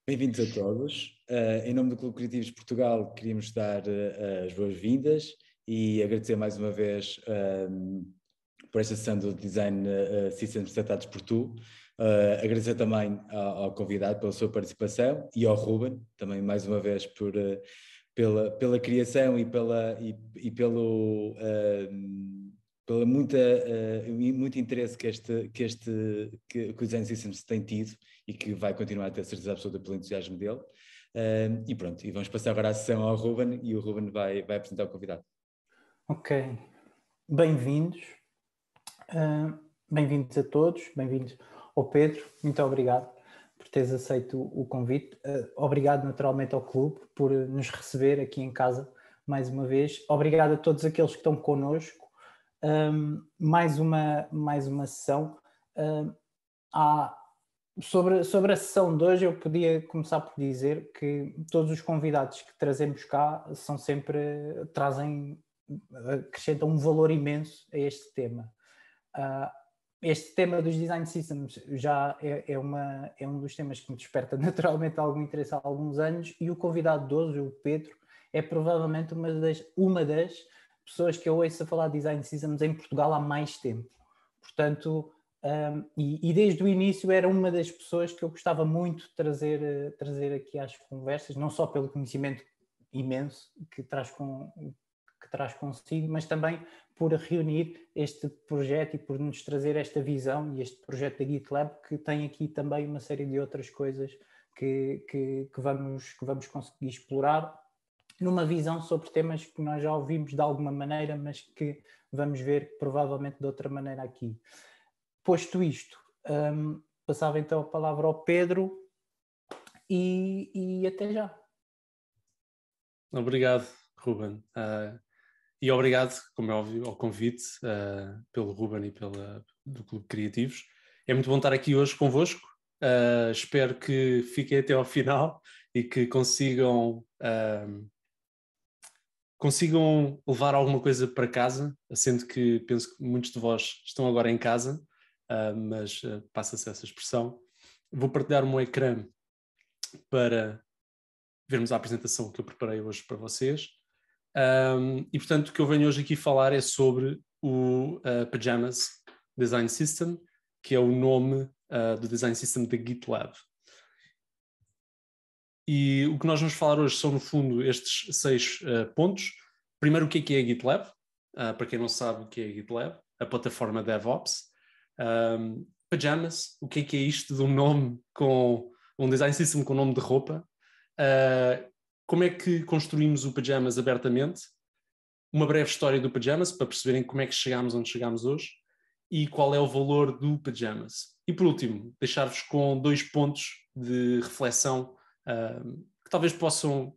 Bem-vindos a todos. Em nome do Clube Criativos Portugal, queríamos dar as boas-vindas e agradecer mais uma vez por esta sessão do Design Systems tratados por tu. Agradecer também ao convidado pela sua participação e ao Ruben, também mais uma vez pela criação e pelo muito interesse que o Design Systems tem tido e que vai continuar a ter certeza absoluta pelo entusiasmo dele. E pronto, e vamos passar agora a sessão ao Ruben e o Ruben vai apresentar o convidado. Ok, bem-vindos. Bem-vindos a todos, bem-vindos ao Pedro, muito obrigado por teres aceito o convite. Obrigado naturalmente ao clube por nos receber aqui em casa mais uma vez. Obrigado a todos aqueles que estão connosco. Mais uma sessão. Sobre a sessão de hoje, eu podia começar por dizer que todos os convidados que trazemos cá acrescentam um valor imenso a este tema. Este tema dos Design Systems já é um dos temas que me desperta naturalmente algum interesse há alguns anos, e o convidado de hoje, o Pedro, é provavelmente uma das pessoas que eu ouço a falar de Design Systems em Portugal há mais tempo. Portanto, e desde o início era uma das pessoas que eu gostava muito de trazer aqui às conversas, não só pelo conhecimento imenso que traz consigo, mas também por reunir este projeto e por nos trazer esta visão e este projeto da GitLab, que tem aqui também uma série de outras coisas que vamos conseguir explorar numa visão sobre temas que nós já ouvimos de alguma maneira, mas que vamos ver provavelmente de outra maneira aqui. Posto isto, passava então a palavra ao Pedro e até já. Obrigado, Ruben. E obrigado, como é óbvio, ao convite pelo Ruben e do Clube Criativos. É muito bom estar aqui hoje convosco. Espero que fiquem até ao final e que consigam levar alguma coisa para casa, sendo que penso que muitos de vós estão agora em casa, mas passa-se essa expressão. Vou partilhar o meu ecrã para vermos a apresentação que eu preparei hoje para vocês. E portanto o que eu venho hoje aqui falar é sobre o Pajamas Design System, que é o nome do Design System da GitLab. E o que nós vamos falar hoje são, no fundo, estes 6 pontos. Primeiro, o que é a GitLab? Para quem não sabe o que é a GitLab, a plataforma DevOps. Pajamas, o que é isto de um nome com um Design System com nome de roupa? Como é que construímos o Pajamas abertamente? Uma breve história do Pajamas, para perceberem como é que chegámos onde chegámos hoje e qual é o valor do Pajamas. E por último, deixar-vos com 2 pontos de reflexão que talvez possam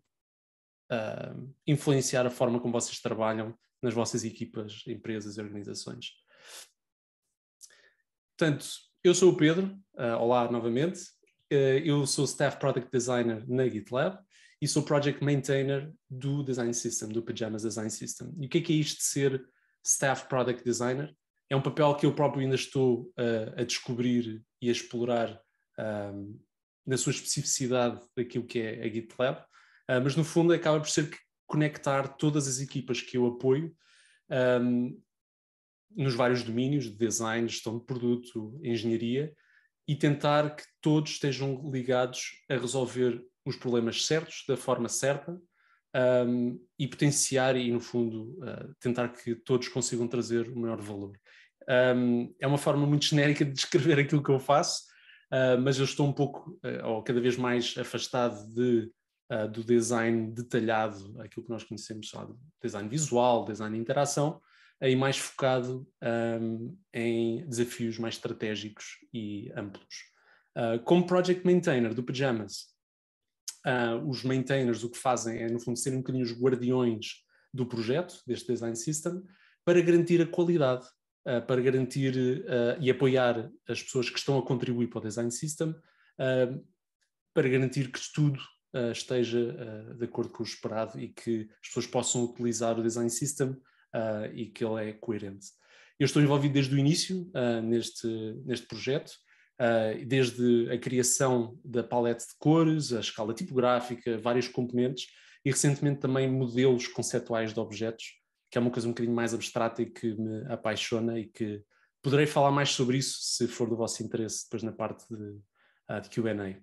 influenciar a forma como vocês trabalham nas vossas equipas, empresas e organizações. Portanto, eu sou o Pedro, olá novamente. Eu sou Staff Product Designer na GitLab e sou Project Maintainer do Design System, do Pajamas Design System. E o que é isto de ser Staff Product Designer? É um papel que eu próprio ainda estou a descobrir e a explorar na sua especificidade daquilo que é a GitLab, mas no fundo acaba por ser conectar todas as equipas que eu apoio nos vários domínios de design, gestão de produto, engenharia, e tentar que todos estejam ligados a resolver os problemas certos, da forma certa, e potenciar e, no fundo, tentar que todos consigam trazer o maior valor. É uma forma muito genérica de descrever aquilo que eu faço, mas eu estou um pouco, ou cada vez mais afastado do design detalhado, aquilo que nós conhecemos, sabe? Design visual, design de interação, e mais focado em desafios mais estratégicos e amplos. Como Project Maintainer do Pajamas, os maintainers o que fazem é, no fundo, serem um bocadinho os guardiões do projeto, deste Design System, para garantir a qualidade, para garantir e apoiar as pessoas que estão a contribuir para o Design System, para garantir que tudo esteja de acordo com o esperado e que as pessoas possam utilizar o Design System e que ele é coerente. Eu estou envolvido desde o início neste projeto. desde a criação da paleta de cores, a escala tipográfica, vários componentes e recentemente também modelos conceituais de objetos, que é uma coisa um bocadinho mais abstrata e que me apaixona e que poderei falar mais sobre isso se for do vosso interesse depois na parte de Q&A.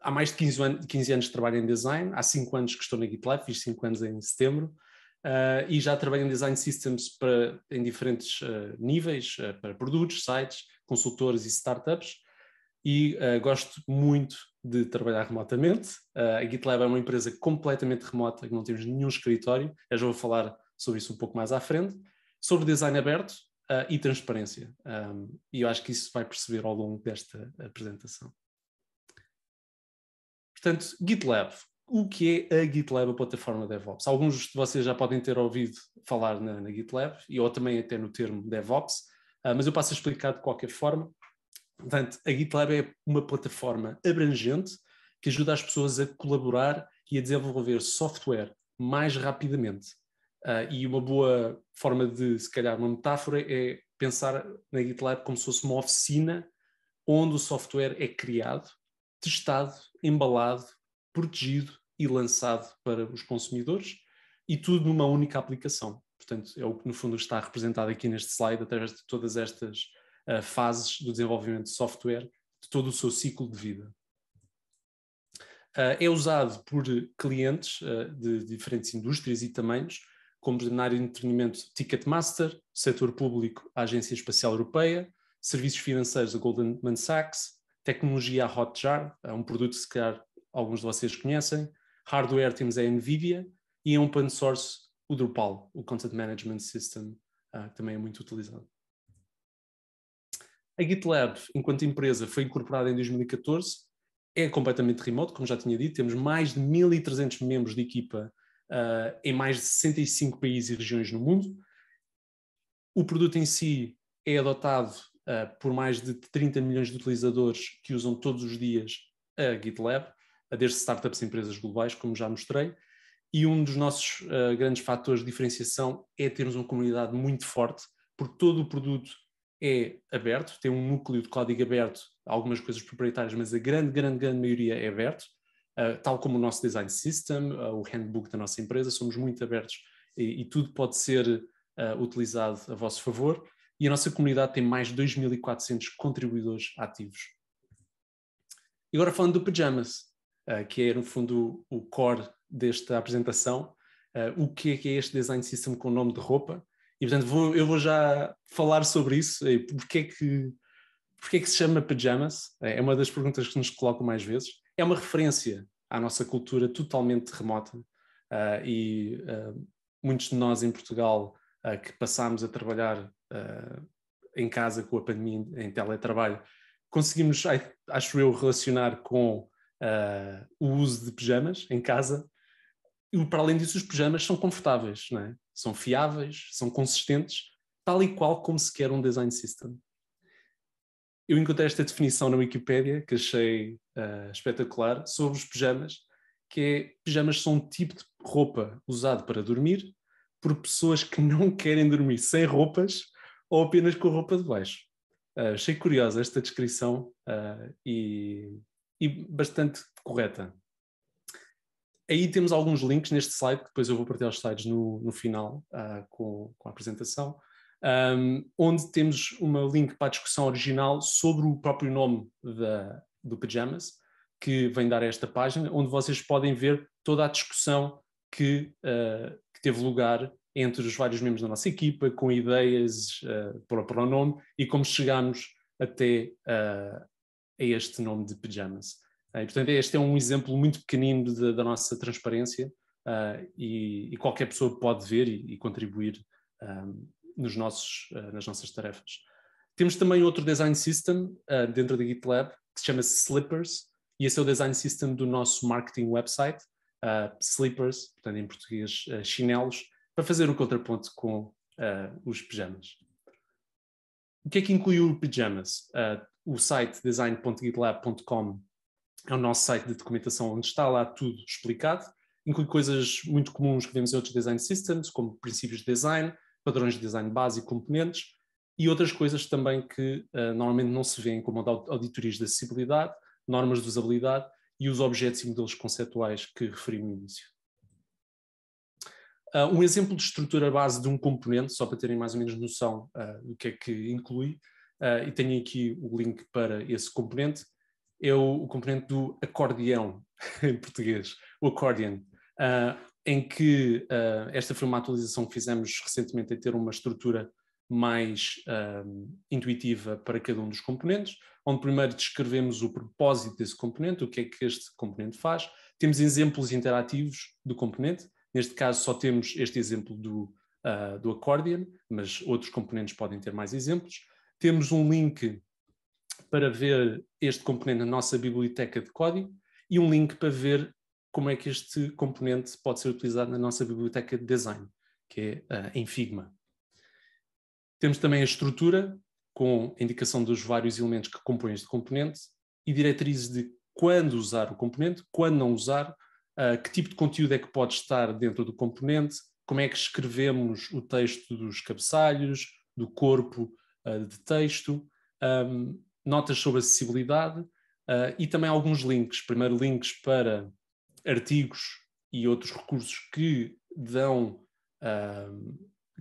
Há mais de 15 anos de trabalho em design, há 5 anos que estou na GitLab, fiz 5 anos em setembro, e já trabalho em design systems em diferentes níveis, para produtos, sites, consultores e startups, e gosto muito de trabalhar remotamente. A GitLab é uma empresa completamente remota, que não temos nenhum escritório, eu já vou falar sobre isso um pouco mais à frente, sobre design aberto e transparência, e eu acho que isso vai perceber ao longo desta apresentação. Portanto, GitLab. O que é a GitLab, a plataforma DevOps? Alguns de vocês já podem ter ouvido falar na GitLab, e eu também até no termo DevOps, mas eu passo a explicar de qualquer forma. Portanto, a GitLab é uma plataforma abrangente que ajuda as pessoas a colaborar e a desenvolver software mais rapidamente. E uma boa forma de, se calhar, uma metáfora é pensar na GitLab como se fosse uma oficina onde o software é criado, testado, embalado, protegido e lançado para os consumidores, e tudo numa única aplicação. Portanto, é o que no fundo está representado aqui neste slide, através de todas estas fases do desenvolvimento de software, de todo o seu ciclo de vida. É usado por clientes de diferentes indústrias e tamanhos, como na área de entretenimento Ticketmaster, setor público a Agência Espacial Europeia, serviços financeiros a Goldman Sachs, tecnologia a Hotjar, um produto que se calhar alguns de vocês conhecem, hardware temos a NVIDIA e em open source o Drupal, o Content Management System, que também é muito utilizado. A GitLab, enquanto empresa, foi incorporada em 2014, é completamente remote, como já tinha dito, temos mais de 1.300 membros de equipa em mais de 65 países e regiões no mundo. O produto em si é adotado por mais de 30 milhões de utilizadores que usam todos os dias a GitLab, desde startups e empresas globais, como já mostrei, e um dos nossos grandes fatores de diferenciação é termos uma comunidade muito forte, porque todo o produto é aberto, tem um núcleo de código aberto, algumas coisas proprietárias, mas a grande maioria é aberto, tal como o nosso design system, o handbook da nossa empresa, somos muito abertos e tudo pode ser utilizado a vosso favor, e a nossa comunidade tem mais de 2.400 contribuidores ativos. E agora falando do Pyjamas, que é no fundo o core desta apresentação, o que é este design system com o nome de roupa, e portanto eu vou já falar sobre isso, porque é que se chama Pyjamas, é uma das perguntas que nos colocam mais vezes, é uma referência à nossa cultura totalmente remota, e muitos de nós em Portugal que passámos a trabalhar em casa com a pandemia em teletrabalho, conseguimos, acho eu, relacionar com o uso de pijamas em casa. E para além disso, os pijamas são confortáveis, não é? São fiáveis, são consistentes, tal e qual como se quer um design system. Eu encontrei esta definição na Wikipédia, que achei espetacular, sobre os pijamas, que é: pijamas são um tipo de roupa usado para dormir por pessoas que não querem dormir sem roupas ou apenas com a roupa de baixo. Achei curiosa esta descrição e bastante correta. Aí temos alguns links neste slide, que depois eu vou partilhar os slides no final com a apresentação, onde temos uma link para a discussão original sobre o próprio nome do Pyjamas, que vem dar a esta página, onde vocês podem ver toda a discussão que teve lugar entre os vários membros da nossa equipa, com ideias para o nome e como chegámos até a este nome de Pyjamas. E, portanto, este é um exemplo muito pequenino da nossa transparência, e qualquer pessoa pode ver e contribuir nas nossas tarefas. Temos também outro design system dentro da GitLab, que se chama Slippers, e esse é o design system do nosso marketing website, Slippers, portanto em português chinelos, para fazer um contraponto com os pijamas. O que é que inclui o Pyjamas? O site design.gitlab.com é o nosso site de documentação, onde está lá tudo explicado. Inclui coisas muito comuns que vemos em outros design systems, como princípios de design, padrões de design base e componentes. e outras coisas também que normalmente não se veem, como auditorias de acessibilidade, normas de usabilidade e os objetos e modelos conceptuais que referi no início. Um exemplo de estrutura base de um componente, só para terem mais ou menos noção do que é que inclui, e tenho aqui o link para esse componente, é o componente do acordeão, em português, o accordion, em que esta foi uma atualização que fizemos recentemente em ter uma estrutura mais intuitiva para cada um dos componentes, onde primeiro descrevemos o propósito desse componente, o que é que este componente faz, temos exemplos interativos do componente. Neste caso só temos este exemplo do accordion, mas outros componentes podem ter mais exemplos. Temos um link para ver este componente na nossa biblioteca de código e um link para ver como é que este componente pode ser utilizado na nossa biblioteca de design, que é em Figma. Temos também a estrutura, com a indicação dos vários elementos que compõem este componente e diretrizes de quando usar o componente, quando não usar, que tipo de conteúdo é que pode estar dentro do componente, como é que escrevemos o texto dos cabeçalhos, do corpo de texto, notas sobre acessibilidade e também alguns links. Primeiro, links para artigos e outros recursos que dão,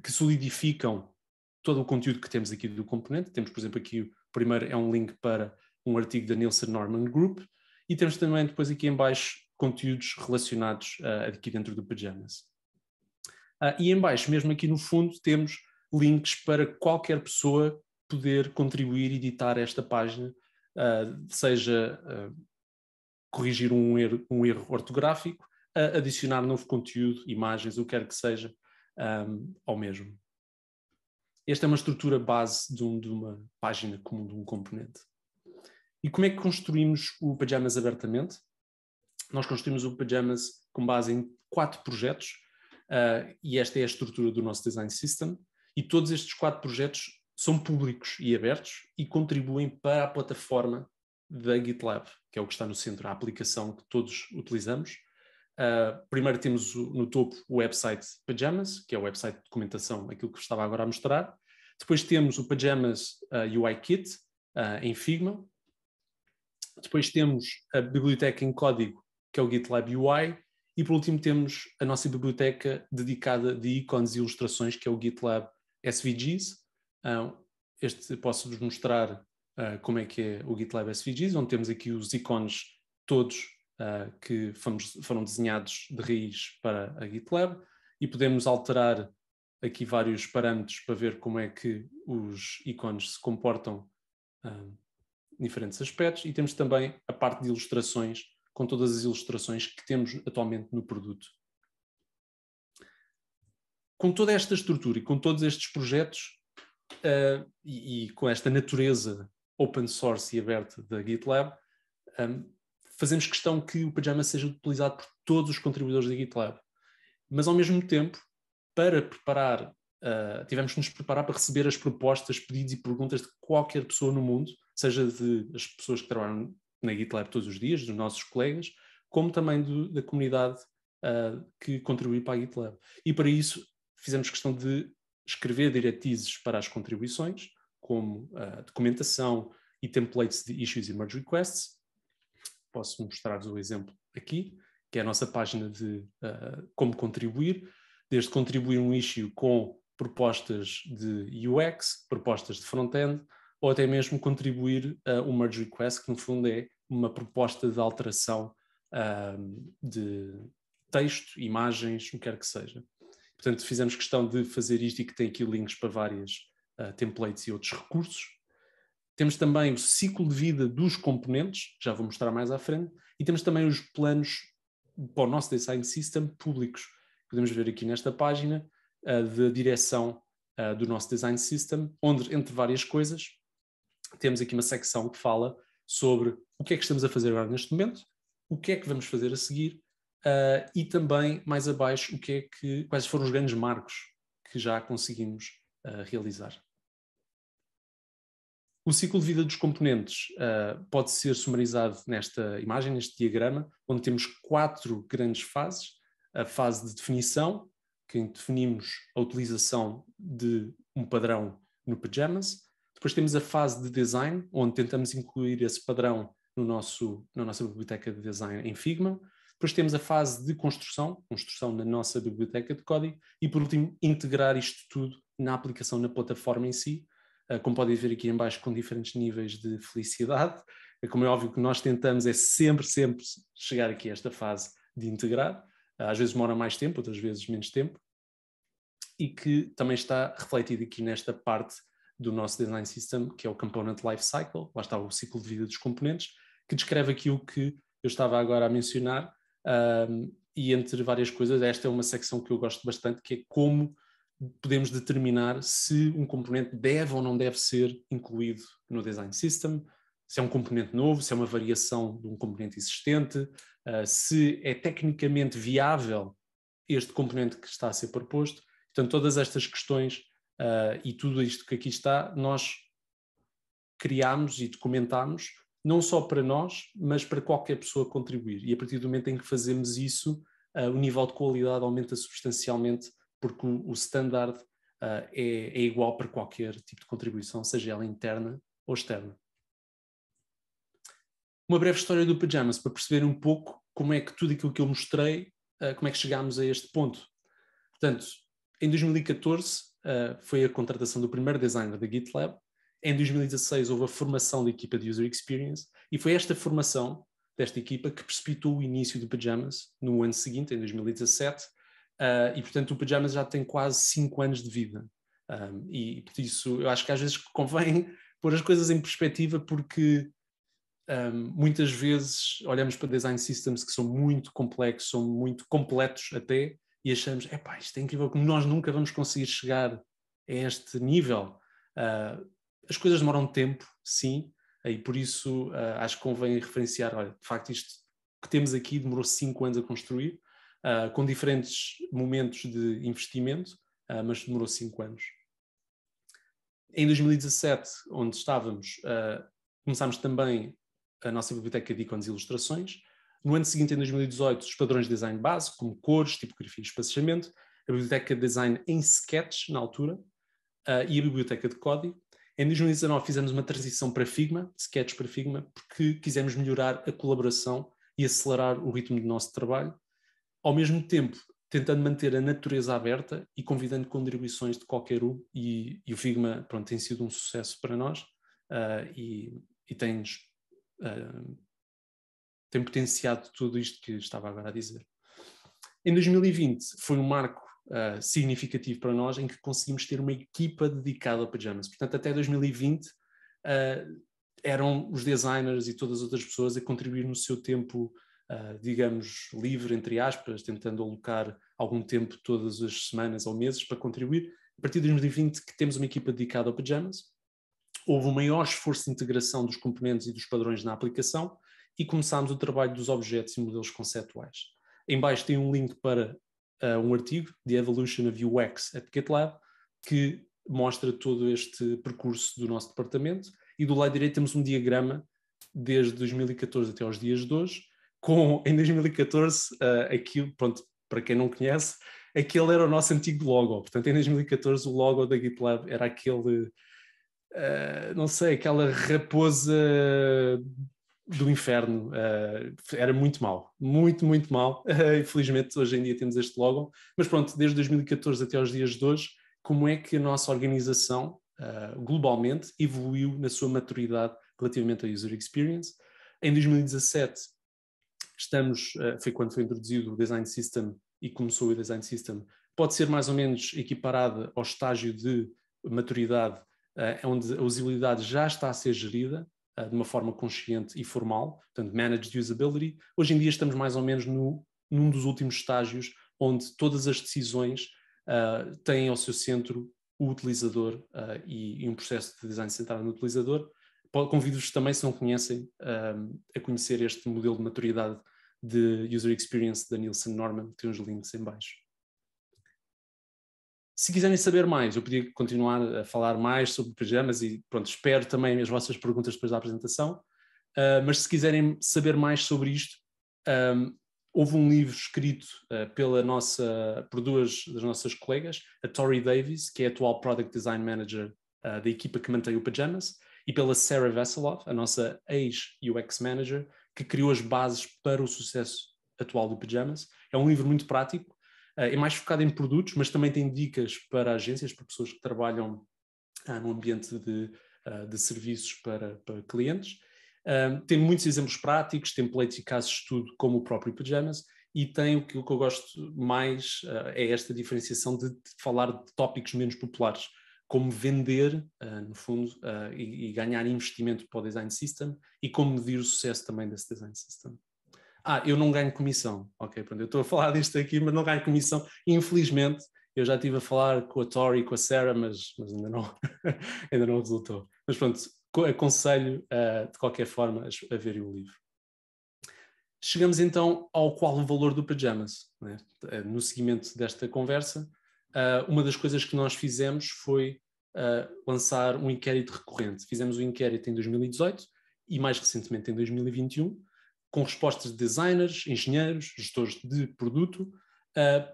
que solidificam todo o conteúdo que temos aqui do componente. Temos, por exemplo, aqui o primeiro é um link para um artigo da Nielsen Norman Group e temos também depois aqui em baixo conteúdos relacionados aqui dentro do Pajamas. E em baixo, mesmo aqui no fundo, temos links para qualquer pessoa poder contribuir e editar esta página, seja corrigir um erro ortográfico, adicionar novo conteúdo, imagens, o que quer que seja, ao mesmo. Esta é uma estrutura base de uma página comum, de um componente. E como é que construímos o Pajamas abertamente? Nós construímos o Pajamas com base em 4 projetos, e esta é a estrutura do nosso Design System, e todos estes 4 projetos são públicos e abertos e contribuem para a plataforma da GitLab, que é o que está no centro, a aplicação que todos utilizamos. Primeiro temos no topo o website Pajamas, que é o website de documentação, aquilo que estava agora a mostrar. Depois temos o Pajamas UI Kit em Figma. Depois temos a biblioteca em código, que é o GitLab UI. E por último temos a nossa biblioteca dedicada de ícones e ilustrações, que é o GitLab SVGs. Posso-vos mostrar como é que é o GitLab SVGs, onde temos aqui os ícones todos que foram desenhados de raiz para a GitLab e podemos alterar aqui vários parâmetros para ver como é que os ícones se comportam em diferentes aspectos, e temos também a parte de ilustrações com todas as ilustrações que temos atualmente no produto. Com toda esta estrutura e com todos estes projetos e com esta natureza open source e aberta da GitLab, fazemos questão que o Pajama seja utilizado por todos os contribuidores da GitLab. Mas, ao mesmo tempo, para preparar, tivemos que nos preparar para receber as propostas, pedidos e perguntas de qualquer pessoa no mundo, seja das pessoas que trabalham na GitLab todos os dias, dos nossos colegas, como também da comunidade que contribui para a GitLab. E para isso fizemos questão de escrever diretrizes para as contribuições, como documentação e templates de issues e merge requests. Posso mostrar-vos o exemplo aqui, que é a nossa página de como contribuir, desde contribuir um issue com propostas de UX, propostas de front-end, ou até mesmo contribuir um merge request, que no fundo é uma proposta de alteração de texto, imagens, o que quer que seja. Portanto, fizemos questão de fazer isto e que tem aqui links para várias templates e outros recursos. Temos também o ciclo de vida dos componentes, que já vou mostrar mais à frente, e temos também os planos para o nosso Design System públicos. Podemos ver aqui nesta página da direção do nosso Design System, onde, entre várias coisas, temos aqui uma secção que fala sobre o que é que estamos a fazer agora neste momento, o que é que vamos fazer a seguir, e também, mais abaixo, quais foram os grandes marcos que já conseguimos realizar. O ciclo de vida dos componentes pode ser sumarizado nesta imagem, neste diagrama, onde temos 4 grandes fases. A fase de definição, que definimos a utilização de um padrão no Pyjamas. Depois temos a fase de design, onde tentamos incluir esse padrão na nossa biblioteca de design em Figma. Depois temos a fase de construção na nossa biblioteca de código. E por último, integrar isto tudo na aplicação, na plataforma em si. Como podem ver aqui em baixo, com diferentes níveis de felicidade. Como é óbvio que nós tentamos sempre chegar aqui a esta fase de integrar. Às vezes demora mais tempo, outras vezes menos tempo. E que também está refletido aqui nesta parte do nosso design system, que é o Component Lifecycle, lá está o ciclo de vida dos componentes, que descreve aquilo que eu estava agora a mencionar, e entre várias coisas, esta é uma secção que eu gosto bastante, que é como podemos determinar se um componente deve ou não deve ser incluído no design system, se é um componente novo, se é uma variação de um componente existente, se é tecnicamente viável este componente que está a ser proposto. Portanto, todas estas questões e tudo isto que aqui está, nós criámos e documentámos, não só para nós, mas para qualquer pessoa contribuir. E a partir do momento em que fazemos isso, o nível de qualidade aumenta substancialmente, porque o standard é igual para qualquer tipo de contribuição, seja ela interna ou externa. Uma breve história do Pyjamas, para perceber um pouco como é que tudo aquilo que eu mostrei, como é que chegámos a este ponto. Portanto, em 2014 foi a contratação do primeiro designer da GitLab. Em 2016 houve a formação da equipa de User Experience e foi esta formação desta equipa que precipitou o início do Pyjamas no ano seguinte, em 2017, e portanto o Pyjamas já tem quase 5 anos de vida. E por isso eu acho que às vezes convém pôr as coisas em perspectiva, porque muitas vezes olhamos para design systems que são muito complexos, são muito completos até, e achamos, isto é incrível, como nós nunca vamos conseguir chegar a este nível. As coisas demoram tempo, sim, e por isso acho que convém referenciar, olha, de facto isto que temos aqui demorou 5 anos a construir, com diferentes momentos de investimento, mas demorou 5 anos. Em 2017, onde estávamos, começámos também a nossa biblioteca de ícones e ilustrações. No ano seguinte, em 2018, os padrões de design base, como cores, tipografia e espaçamento, a biblioteca de design em Sketch, na altura, e a biblioteca de código. Em 2019 fizemos uma transição para Figma, Sketch para Figma, porque quisemos melhorar a colaboração e acelerar o ritmo do nosso trabalho, ao mesmo tempo tentando manter a natureza aberta e convidando contribuições de qualquer um, e o Figma, pronto, tem sido um sucesso para nós e tem potenciado tudo isto que estava agora a dizer. Em 2020 foi um marco significativo para nós, em que conseguimos ter uma equipa dedicada ao Pyjamas. Portanto, até 2020 eram os designers e todas as outras pessoas a contribuir no seu tempo, digamos, livre, entre aspas, tentando alocar algum tempo todas as semanas ou meses para contribuir. A partir de 2020 que temos uma equipa dedicada ao Pyjamas, houve um maior esforço de integração dos componentes e dos padrões na aplicação e começámos o trabalho dos objetos e modelos conceptuais. Em baixo tem um link para um artigo, The Evolution of UX at GitLab, que mostra todo este percurso do nosso departamento, e do lado direito temos um diagrama desde 2014 até aos dias de hoje, com, em 2014, aquilo, pronto, para quem não conhece, aquele era o nosso antigo logo. Portanto, em 2014 o logo da GitLab era aquele, não sei, aquela raposa do inferno. Era muito mau, muito mau. Infelizmente hoje em dia temos este logo, mas pronto, desde 2014 até aos dias de hoje, como é que a nossa organização globalmente evoluiu na sua maturidade relativamente à User Experience. Em 2017 foi quando foi introduzido o Design System e começou o Design System, pode ser mais ou menos equiparada ao estágio de maturidade onde a usabilidade já está a ser gerida de uma forma consciente e formal, portanto, Managed Usability. Hoje em dia estamos mais ou menos num dos últimos estágios onde todas as decisões têm ao seu centro o utilizador e um processo de design centrado no utilizador. Convido-vos também, se não conhecem, a conhecer este modelo de maturidade de User Experience da Nielsen Norman, tem uns links em baixo. Se quiserem saber mais, eu podia continuar a falar mais sobre Pyjamas e pronto, espero também as vossas perguntas depois da apresentação, mas se quiserem saber mais sobre isto, houve um livro escrito por duas das nossas colegas, a Tori Davies, que é a atual Product Design Manager da equipa que mantém o Pajamas, e pela Sarah Veselov, a nossa ex-UX Manager, que criou as bases para o sucesso atual do Pajamas. É um livro muito prático, é mais focado em produtos, mas também tem dicas para agências, para pessoas que trabalham no ambiente de serviços para clientes. Tem muitos exemplos práticos, templates e casos de estudo, como o próprio Pajamas, e tem o que eu gosto mais, é esta diferenciação de falar de tópicos menos populares, como vender, no fundo, e ganhar investimento para o Design System, e como medir o sucesso também desse Design System. Eu não ganho comissão, ok, pronto, eu estou a falar disto aqui, mas não ganho comissão, infelizmente. Eu já estive a falar com a Tori e com a Sarah, mas ainda não, ainda não resultou. Mas pronto, aconselho de qualquer forma a verem o livro. Chegamos então ao qual o valor do Pajamas, né? No seguimento desta conversa, uma das coisas que nós fizemos foi lançar um inquérito recorrente. Fizemos o inquérito em 2018 e mais recentemente em 2021, com respostas de designers, engenheiros, gestores de produto,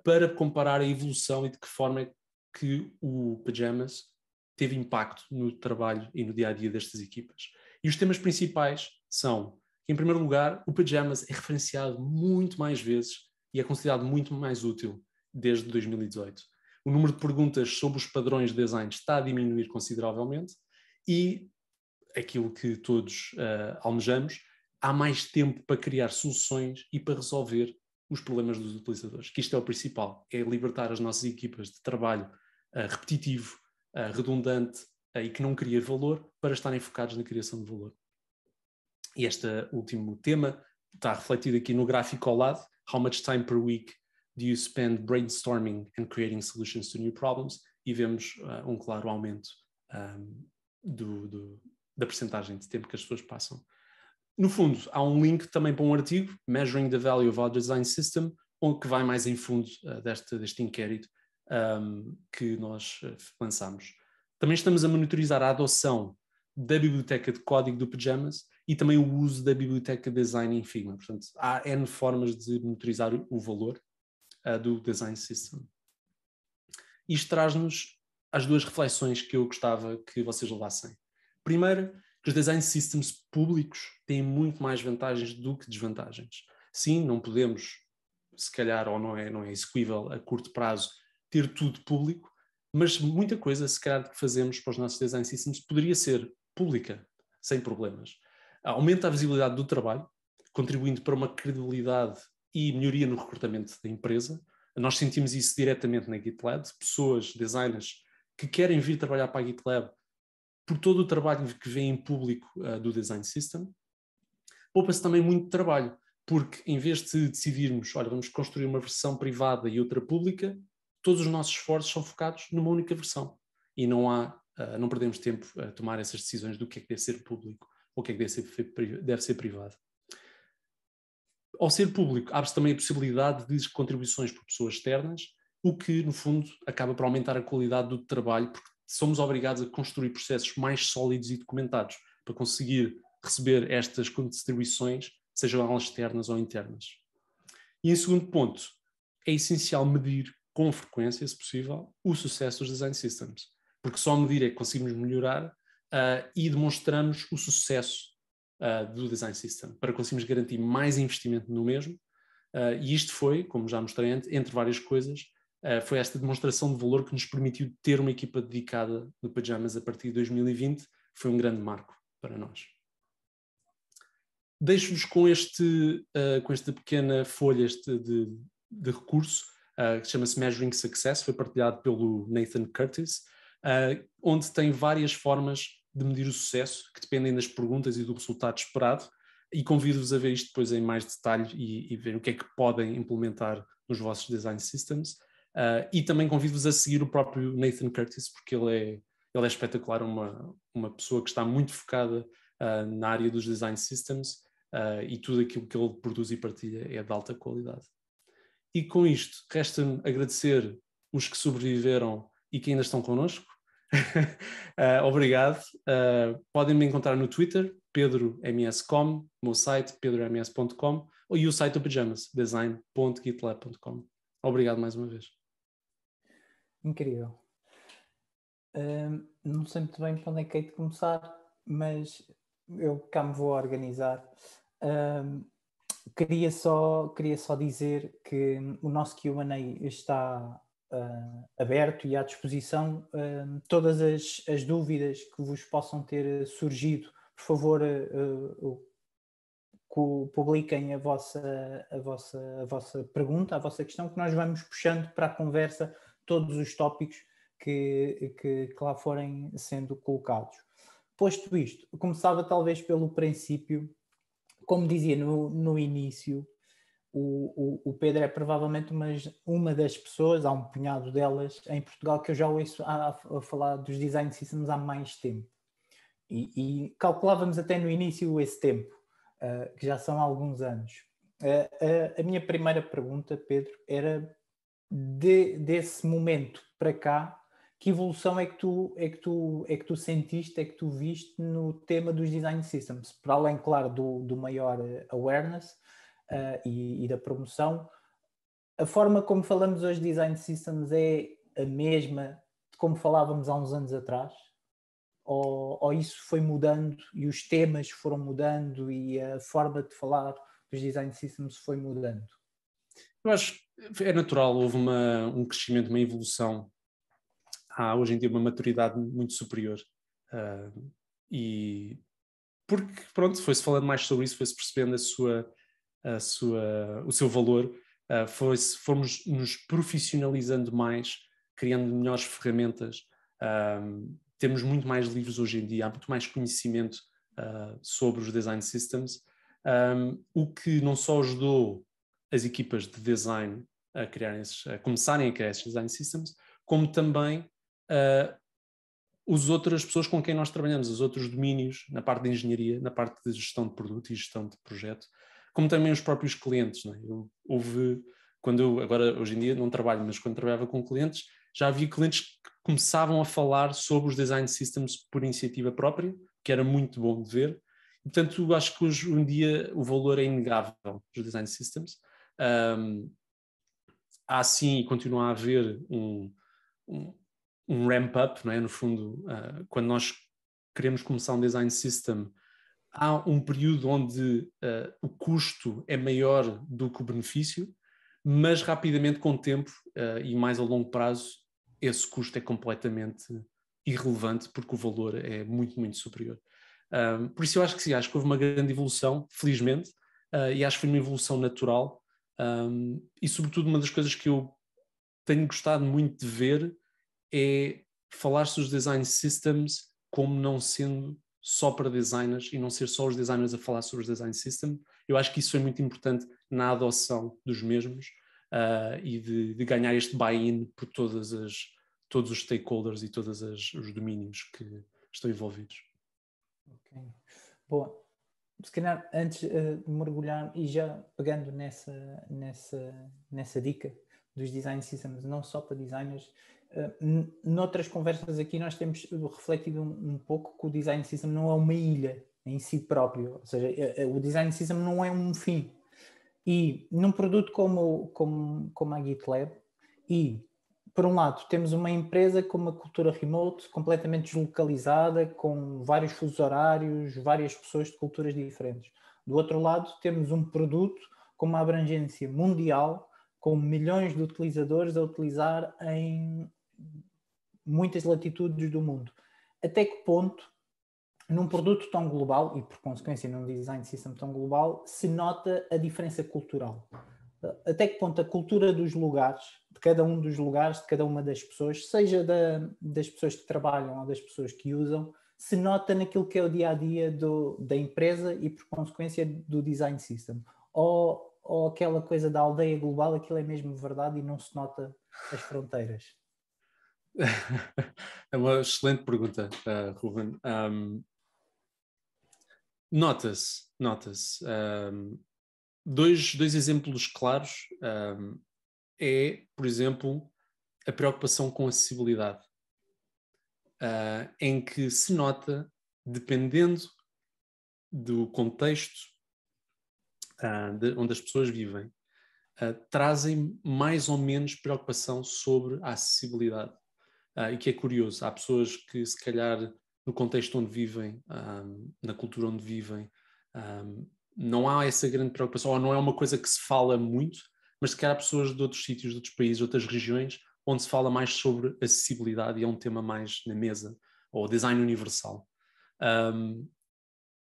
para comparar a evolução e de que forma é que o Pajamas teve impacto no trabalho e no dia-a-dia destas equipas. E os temas principais são, em primeiro lugar, o Pajamas é referenciado muito mais vezes e é considerado muito mais útil desde 2018. O número de perguntas sobre os padrões de design está a diminuir consideravelmente e aquilo que todos almejamos, há mais tempo para criar soluções e para resolver os problemas dos utilizadores, que isto é o principal, é libertar as nossas equipas de trabalho repetitivo, redundante e que não cria valor, para estarem focados na criação de valor. E este último tema está refletido aqui no gráfico ao lado. How much time per week do you spend brainstorming and creating solutions to new problems? E vemos um claro aumento da percentagem de tempo que as pessoas passam. No fundo, há um link também para um artigo, Measuring the Value of Our Design System, onde que vai mais em fundo deste inquérito que nós lançamos. Também estamos a monitorizar a adoção da biblioteca de código do Pajamas e também o uso da biblioteca Design em Figma. Portanto, há N formas de monitorizar o valor do Design System. Isto traz-nos as duas reflexões que eu gostava que vocês levassem. Primeiro, que os Design Systems públicos têm muito mais vantagens do que desvantagens. Sim, não podemos, se calhar, ou não é execuível a curto prazo, ter tudo público, mas muita coisa, se calhar, que fazemos para os nossos Design Systems poderia ser pública, sem problemas. Aumenta a visibilidade do trabalho, contribuindo para uma credibilidade e melhoria no recrutamento da empresa. Nós sentimos isso diretamente na GitLab, pessoas, designers, que querem vir trabalhar para a GitLab por todo o trabalho que vem em público do Design System. Poupa-se também muito trabalho, porque em vez de decidirmos, olha, vamos construir uma versão privada e outra pública, todos os nossos esforços são focados numa única versão. E não perdemos tempo a tomar essas decisões do que é que deve ser público ou o que é que deve ser privado. Ao ser público, abre-se também a possibilidade de contribuições por pessoas externas, o que, no fundo, acaba por aumentar a qualidade do trabalho, porque somos obrigados a construir processos mais sólidos e documentados para conseguir receber estas contribuições, sejam elas externas ou internas. E em segundo ponto, é essencial medir com frequência, se possível, o sucesso dos Design Systems, porque só medir é que conseguimos melhorar e demonstramos o sucesso do Design System, para conseguirmos garantir mais investimento no mesmo. E isto foi, como já mostrei antes, entre várias coisas, foi esta demonstração de valor que nos permitiu ter uma equipa dedicada no Pajamas a partir de 2020. Foi um grande marco para nós. Deixo-vos com esta pequena folha de recurso, que chama-se Measuring Success, foi partilhado pelo Nathan Curtis, onde tem várias formas de medir o sucesso, que dependem das perguntas e do resultado esperado, e convido-vos a ver isto depois em mais detalhe e ver o que é que podem implementar nos vossos Design Systems. E também convido-vos a seguir o próprio Nathan Curtis, porque ele é espetacular, uma pessoa que está muito focada na área dos Design Systems, e tudo aquilo que ele produz e partilha é de alta qualidade. E com isto, resta-me agradecer os que sobreviveram e que ainda estão connosco. Obrigado. Podem me encontrar no Twitter, pedroms.com, meu site, pedroms.com, e o site do Pajamas, design.gitlab.com. Obrigado mais uma vez. Incrível. Não sei muito bem para onde é que hei de começar, mas eu cá me vou organizar. Queria só dizer que o nosso Q&A está aberto e à disposição. Todas as dúvidas que vos possam ter surgido, por favor, publiquem a vossa pergunta, a vossa questão, que nós vamos puxando para a conversa todos os tópicos que lá forem sendo colocados. Posto isto, começava talvez pelo princípio. Como dizia no início, o Pedro é provavelmente uma das pessoas, há um punhado delas em Portugal que eu já ouço a falar dos design systems há mais tempo. E calculávamos até no início esse tempo, que já são alguns anos. A minha primeira pergunta, Pedro, era desse momento para cá, que evolução é que tu sentiste, é que tu viste no tema dos design systems? Para além, claro, do maior awareness e da promoção, a forma como falamos hoje de design systems é a mesma de como falávamos há uns anos atrás? Ou isso foi mudando e os temas foram mudando e a forma de falar dos design systems foi mudando? Eu acho que é natural, houve um crescimento, uma evolução. Há hoje em dia uma maturidade muito superior. E porque, pronto, foi-se falando mais sobre isso, foi-se percebendo o seu valor, fomos nos profissionalizando mais, criando melhores ferramentas. Temos muito mais livros hoje em dia, há muito mais conhecimento sobre os design systems, o que não só ajudou as equipas de design a começarem a criar esses design systems, como também as outras pessoas com quem nós trabalhamos, os outros domínios, na parte de engenharia, na parte de gestão de produto e gestão de projeto, como também os próprios clientes. Não é? Agora, hoje em dia, não trabalho, mas quando trabalhava com clientes, já havia clientes que começavam a falar sobre os design systems por iniciativa própria, que era muito bom de ver. E, portanto, acho que hoje em dia o valor é inegável dos design systems. Há sim e continua a haver um ramp-up, não é? No fundo, quando nós queremos começar um design system, há um período onde o custo é maior do que o benefício, mas rapidamente, com o tempo e mais a longo prazo, esse custo é completamente irrelevante porque o valor é muito, muito superior. Por isso eu acho que sim, acho que houve uma grande evolução, felizmente, e acho que foi uma evolução natural. E sobretudo uma das coisas que eu tenho gostado muito de ver é falar-se dos design systems como não sendo só para designers e não ser só os designers a falar sobre os design systems. Eu acho que isso é muito importante na adoção dos mesmos e de ganhar este buy-in por todos os stakeholders e todos os domínios que estão envolvidos. Ok. Bom, se calhar antes de mergulhar e já pegando nessa dica dos design systems, não só para designers, noutras conversas aqui nós temos refletido um pouco que o design system não é uma ilha em si próprio, ou seja, o design system não é um fim. E num produto como a GitLab, e por um lado temos uma empresa com uma cultura remote completamente deslocalizada, com vários fusos horários, várias pessoas de culturas diferentes. Do outro lado temos um produto com uma abrangência mundial, com milhões de utilizadores a utilizar em muitas latitudes do mundo. Até que ponto, num produto tão global, e por consequência num design system tão global, se nota a diferença cultural? Até que ponto a cultura dos lugares, de cada um dos lugares, de cada uma das pessoas, seja das pessoas que trabalham ou das pessoas que usam, se nota naquilo que é o dia-a-dia da empresa e, por consequência, do design system? Ou aquela coisa da aldeia global, aquilo é mesmo verdade e não se nota as fronteiras? É uma excelente pergunta, Ruben. Nota-se. Dois exemplos claros é, por exemplo, a preocupação com a acessibilidade, em que se nota, dependendo do contexto onde as pessoas vivem, trazem mais ou menos preocupação sobre a acessibilidade. e que é curioso. Há pessoas que, se calhar, no contexto onde vivem, na cultura onde vivem, não há essa grande preocupação, ou não é uma coisa que se fala muito, mas se calhar há pessoas de outros sítios, de outros países, de outras regiões, onde se fala mais sobre acessibilidade e é um tema mais na mesa, ou design universal.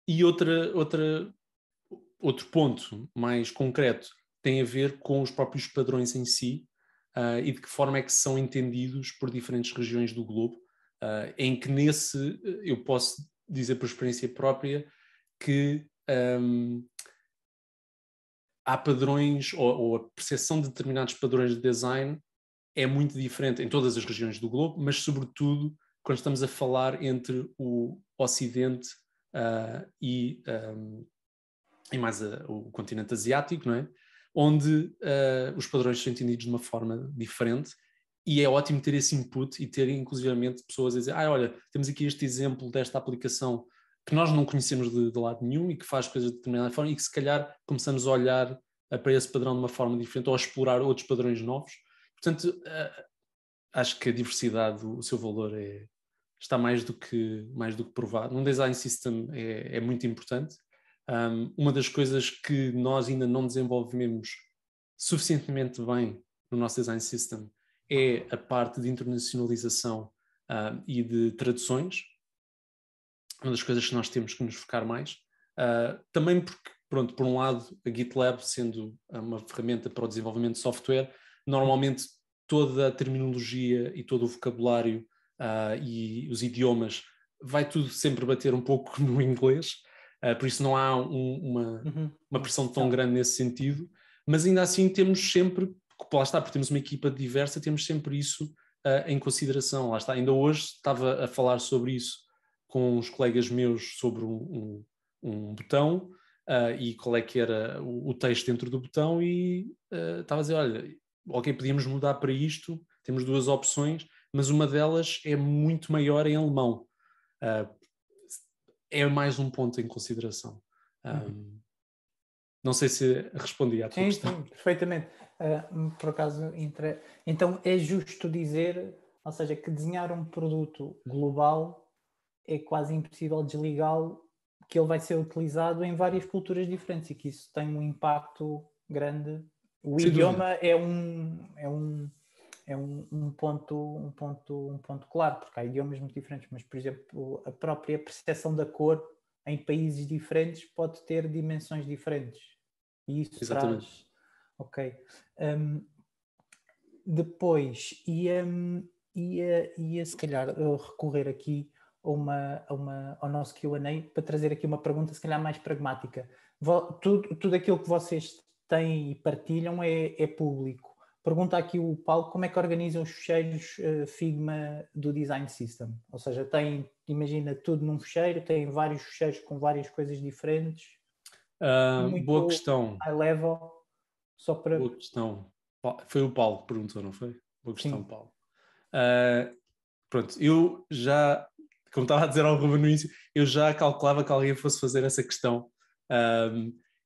E outro ponto mais concreto tem a ver com os próprios padrões em si, e de que forma é que são entendidos por diferentes regiões do globo, em que eu posso dizer por experiência própria que há padrões, ou a percepção de determinados padrões de design é muito diferente em todas as regiões do globo, mas sobretudo quando estamos a falar entre o Ocidente e mais o continente asiático, não é? Onde os padrões são entendidos de uma forma diferente, e é ótimo ter esse input e ter inclusivamente pessoas a dizer, olha, temos aqui este exemplo desta aplicação que nós não conhecemos de lado nenhum e que faz coisas de determinada forma, e que se calhar começamos a olhar para esse padrão de uma forma diferente, ou a explorar outros padrões novos. Portanto, acho que a diversidade, o seu valor está mais do que provado. Num design system é muito importante. Uma das coisas que nós ainda não desenvolvemos suficientemente bem no nosso design system é a parte de internacionalização e de traduções. Uma das coisas que nós temos que nos focar mais. Também porque, pronto, por um lado, a GitLab, sendo uma ferramenta para o desenvolvimento de software, normalmente toda a terminologia e todo o vocabulário e os idiomas vai tudo sempre bater um pouco no inglês, por isso não há uma pressão tão grande nesse sentido, mas ainda assim temos sempre, lá está, porque temos uma equipa diversa, temos sempre isso em consideração. Lá está, ainda hoje estava a falar sobre isso com uns colegas meus sobre um botão e qual é que era o texto dentro do botão, e estava a dizer, olha, ok, podíamos mudar para isto, temos duas opções, mas uma delas é muito maior em alemão. É mais um ponto em consideração. Não sei se respondi à tua questão. Sim, perfeitamente. Por acaso, então é justo dizer, ou seja, que desenhar um produto global é quase impossível desligá-lo, que ele vai ser utilizado em várias culturas diferentes e que isso tem um impacto grande. O Sem idioma é um ponto claro, porque há idiomas muito diferentes, mas, por exemplo, a própria percepção da cor em países diferentes pode ter dimensões diferentes. E isso Exatamente. traz... Ok. Depois, ia se calhar recorrer aqui ao nosso Q&A para trazer aqui uma pergunta se calhar mais pragmática. Tudo aquilo que vocês têm e partilham é público. Pergunta aqui o Paulo, como é que organizam os ficheiros Figma do Design System? Ou seja, imagina tudo num ficheiro, tem vários ficheiros com várias coisas diferentes. Boa questão. High level, só para... Boa questão. Foi o Paulo que perguntou, não foi? Boa questão, sim. Paulo. Pronto, eu já, como estava a dizer ao Ruben no início, eu já calculava que alguém fosse fazer essa questão.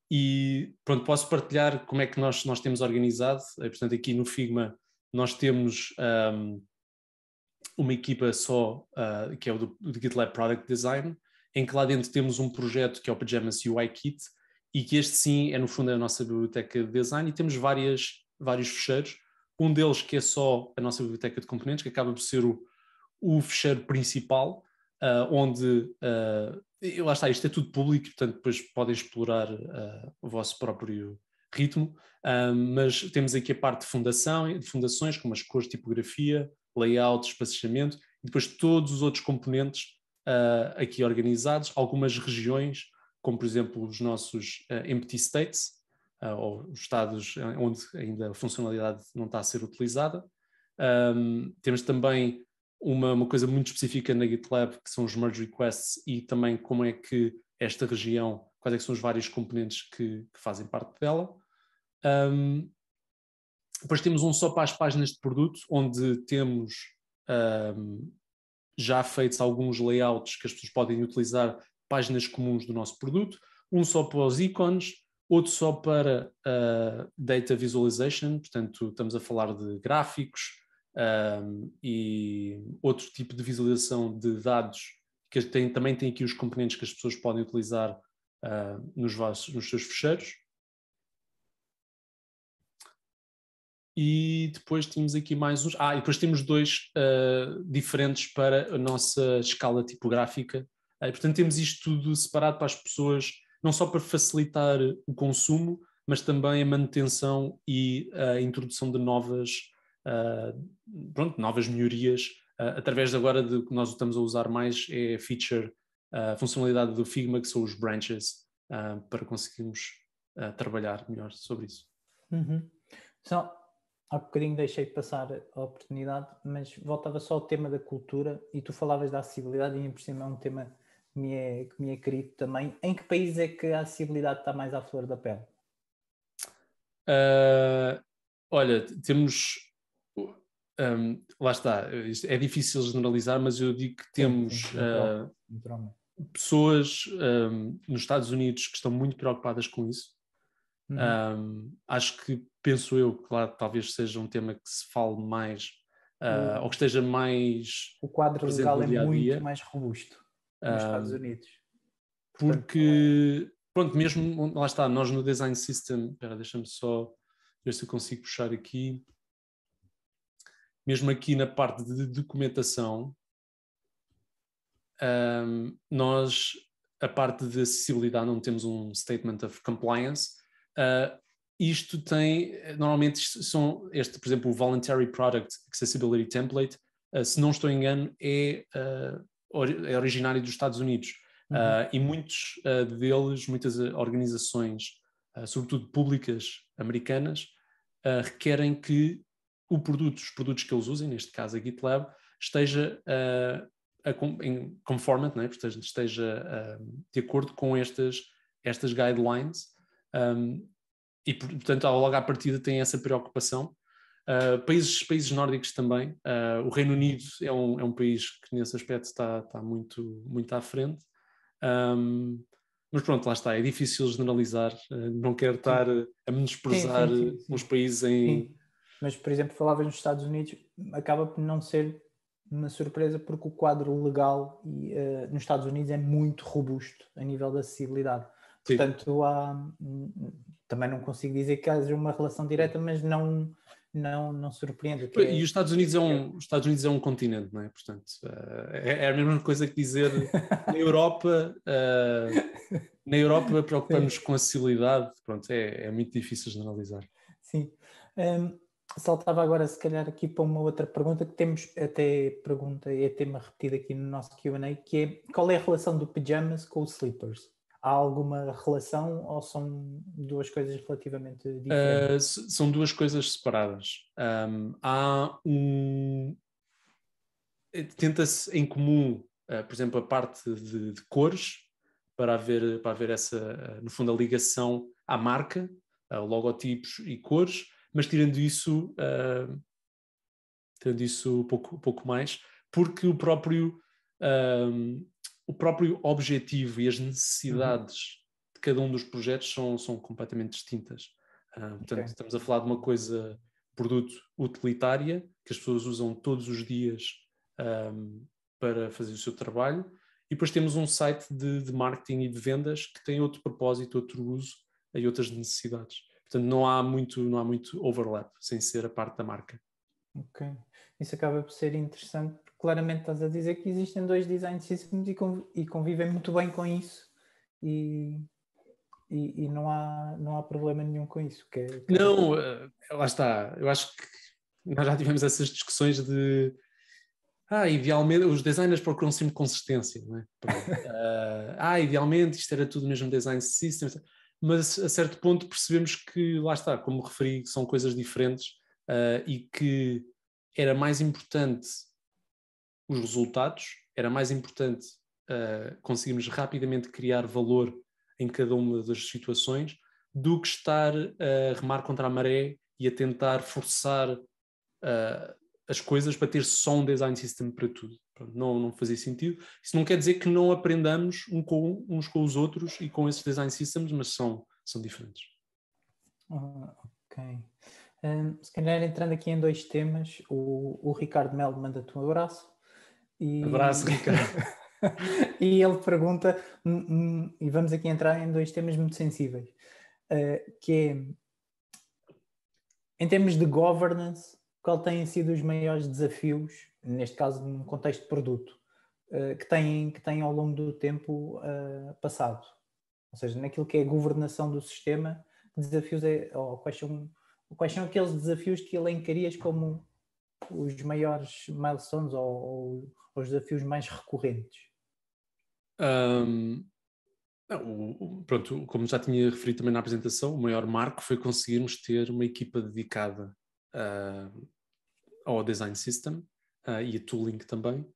E pronto, posso partilhar como é que nós temos organizado. Portanto, aqui no Figma nós temos uma equipa só, que é o do GitLab Product Design, em que lá dentro temos um projeto que é o Pajamas UI Kit, e que este sim é no fundo a nossa biblioteca de design, e temos vários ficheiros. Um deles que é só a nossa biblioteca de componentes, que acaba por ser o ficheiro principal, onde lá está, isto é tudo público, portanto depois podem explorar o vosso próprio ritmo, mas temos aqui a parte de fundações, como as cores, tipografia, layout, espaçamento, e depois todos os outros componentes aqui organizados, algumas regiões, como por exemplo os nossos empty states, ou os estados onde ainda a funcionalidade não está a ser utilizada. Temos também uma coisa muito específica na GitLab, que são os merge requests, e também como é que esta região, quais é que são os vários componentes que fazem parte dela. Depois temos um só para as páginas de produto, onde temos já feitos alguns layouts que as pessoas podem utilizar, páginas comuns do nosso produto, um só para os ícones, outro só para data visualization, portanto estamos a falar de gráficos, e outro tipo de visualização de dados, que também tem aqui os componentes que as pessoas podem utilizar nos seus fecheiros. E depois temos aqui mais uns. E depois temos dois diferentes para a nossa escala tipográfica. Portanto, temos isto tudo separado para as pessoas, não só para facilitar o consumo, mas também a manutenção e a introdução de novas melhorias, através agora de que nós estamos a usar mais é a feature, a funcionalidade do Figma, que são os branches, para conseguirmos trabalhar melhor sobre isso. Só há bocadinho deixei passar a oportunidade, mas voltava só ao tema da cultura e tu falavas da acessibilidade e por cima é um tema que me é querido também. Em que país é que a acessibilidade está mais à flor da pele? Olha, temos... lá está, é difícil generalizar, mas eu digo que temos pessoas nos Estados Unidos que estão muito preocupadas com isso. Acho que, penso eu, claro, talvez seja um tema que se fale mais ou que esteja mais... O quadro legal é muito mais robusto nos Estados Unidos. Portanto, porque, pronto, mesmo, lá está, nós no Design System, deixa-me só ver se eu consigo puxar aqui, mesmo aqui na parte de documentação, nós, a parte de acessibilidade, não temos um Statement of Compliance. Isto tem, normalmente por exemplo, o Voluntary Product Accessibility Template, se não estou em engano, é originário dos Estados Unidos. E muitos deles, muitas organizações, sobretudo públicas americanas, requerem que os produtos que eles usem, neste caso a GitLab, esteja em conformant, né? Portanto, esteja de acordo com estas guidelines, e portanto logo à partida tem essa preocupação. Países nórdicos também. O Reino Unido é um país que nesse aspecto está muito, muito à frente. Mas pronto, lá está, é difícil generalizar, não quero estar a menosprezar os países em... Sim. Mas, por exemplo, falavas nos Estados Unidos, acaba por não ser uma surpresa porque o quadro legal nos Estados Unidos é muito robusto a nível da acessibilidade. Sim. Portanto, também não consigo dizer que haja uma relação direta, mas não surpreende. E os Estados Unidos é um continente, não é? Portanto, é a mesma coisa que dizer na Europa preocupamos com a acessibilidade. Pronto, é muito difícil generalizar. Sim. Saltava agora, se calhar, aqui para uma outra pergunta que temos até tema repetido aqui no nosso Q&A, que é: qual é a relação do pyjamas com os slippers? Há alguma relação ou são duas coisas relativamente diferentes? São duas coisas separadas. Tenta-se em comum, por exemplo, a parte de cores, para haver essa, no fundo, a ligação à marca, logotipos e cores, mas tirando isso um pouco mais, porque o próprio objetivo e as necessidades de cada um dos projetos são completamente distintas. Portanto, estamos a falar de uma coisa, produto utilitária, que as pessoas usam todos os dias para fazer o seu trabalho, e depois temos um site de marketing e de vendas que tem outro propósito, outro uso e outras necessidades. Portanto, não há muito overlap, sem ser a parte da marca. Ok. Isso acaba por ser interessante, porque claramente estás a dizer que existem dois design systems e convivem muito bem com isso e não há problema nenhum com isso. Não, lá está. Eu acho que nós já tivemos essas discussões de idealmente, os designers procuram sempre consistência, não é? Idealmente isto era tudo mesmo design system, mas a certo ponto percebemos que, lá está, como referi, são coisas diferentes e que era mais importante os resultados, era mais importante conseguirmos rapidamente criar valor em cada uma das situações do que estar a remar contra a maré e a tentar forçar as coisas para ter só um design system para tudo. Pronto, não fazia sentido. Isso não quer dizer que não aprendamos uns com os outros e com esses design systems, mas são diferentes. Ok. Se calhar entrando aqui em 2 temas, o Ricardo Melo manda-te um abraço. Abraço, Ricardo. E ele pergunta, e vamos aqui entrar em 2 temas muito sensíveis, que é, em termos de governance, qual têm sido os maiores desafios, neste caso num contexto de produto, que têm ao longo do tempo passado? Ou seja, naquilo que é a governação do sistema, que desafios ou quais são aqueles desafios que elencarias como os maiores milestones ou os desafios mais recorrentes? Pronto, como já tinha referido também na apresentação, o maior marco foi conseguirmos ter uma equipa dedicada ao Design System e a tooling também.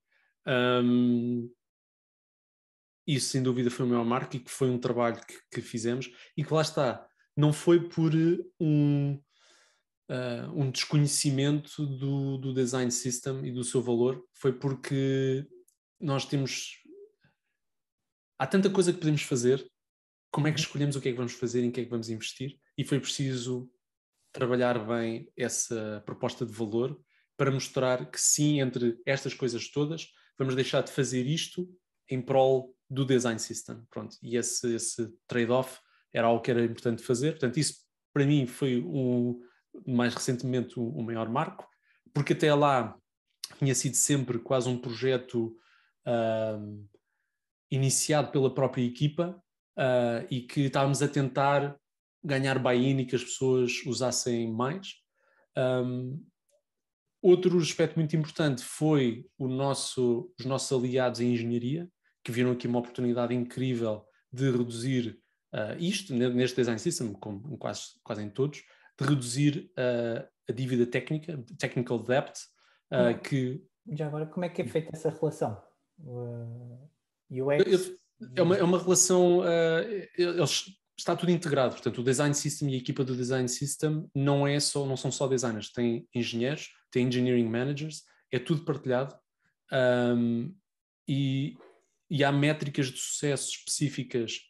Isso sem dúvida foi o maior marco e que foi um trabalho que fizemos e que lá está, não foi por um desconhecimento do Design System e do seu valor, foi porque nós há tanta coisa que podemos fazer, como é que escolhemos o que é que vamos fazer, em que é que vamos investir, e foi preciso trabalhar bem essa proposta de valor para mostrar que sim, entre estas coisas todas, vamos deixar de fazer isto em prol do Design System. Pronto. E esse trade-off era algo que era importante fazer. Portanto, isso para mim foi mais recentemente o maior marco, porque até lá tinha sido sempre quase um projeto iniciado pela própria equipa e que estávamos a tentar ganhar buy-in e que as pessoas usassem mais. Outro aspecto muito importante foi os nossos aliados em engenharia, que viram aqui uma oportunidade incrível de reduzir isto, neste Design System, como quase em todos, de reduzir a dívida técnica, technical debt, que... Já agora, como é que é feita essa relação? UX? É uma relação... está tudo integrado, portanto o Design System e a equipa do Design System não são só designers, tem engenheiros, tem engineering managers, é tudo partilhado e há métricas de sucesso específicas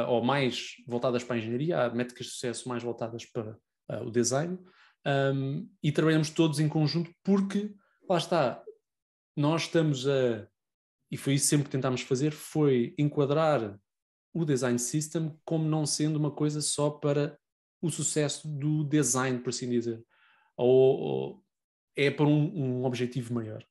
ou mais voltadas para a engenharia, há métricas de sucesso mais voltadas para o design e trabalhamos todos em conjunto porque, lá está, nós estamos e foi isso sempre que tentámos fazer, foi enquadrar o Design System como não sendo uma coisa só para o sucesso do design, por assim dizer, ou é para um objetivo maior.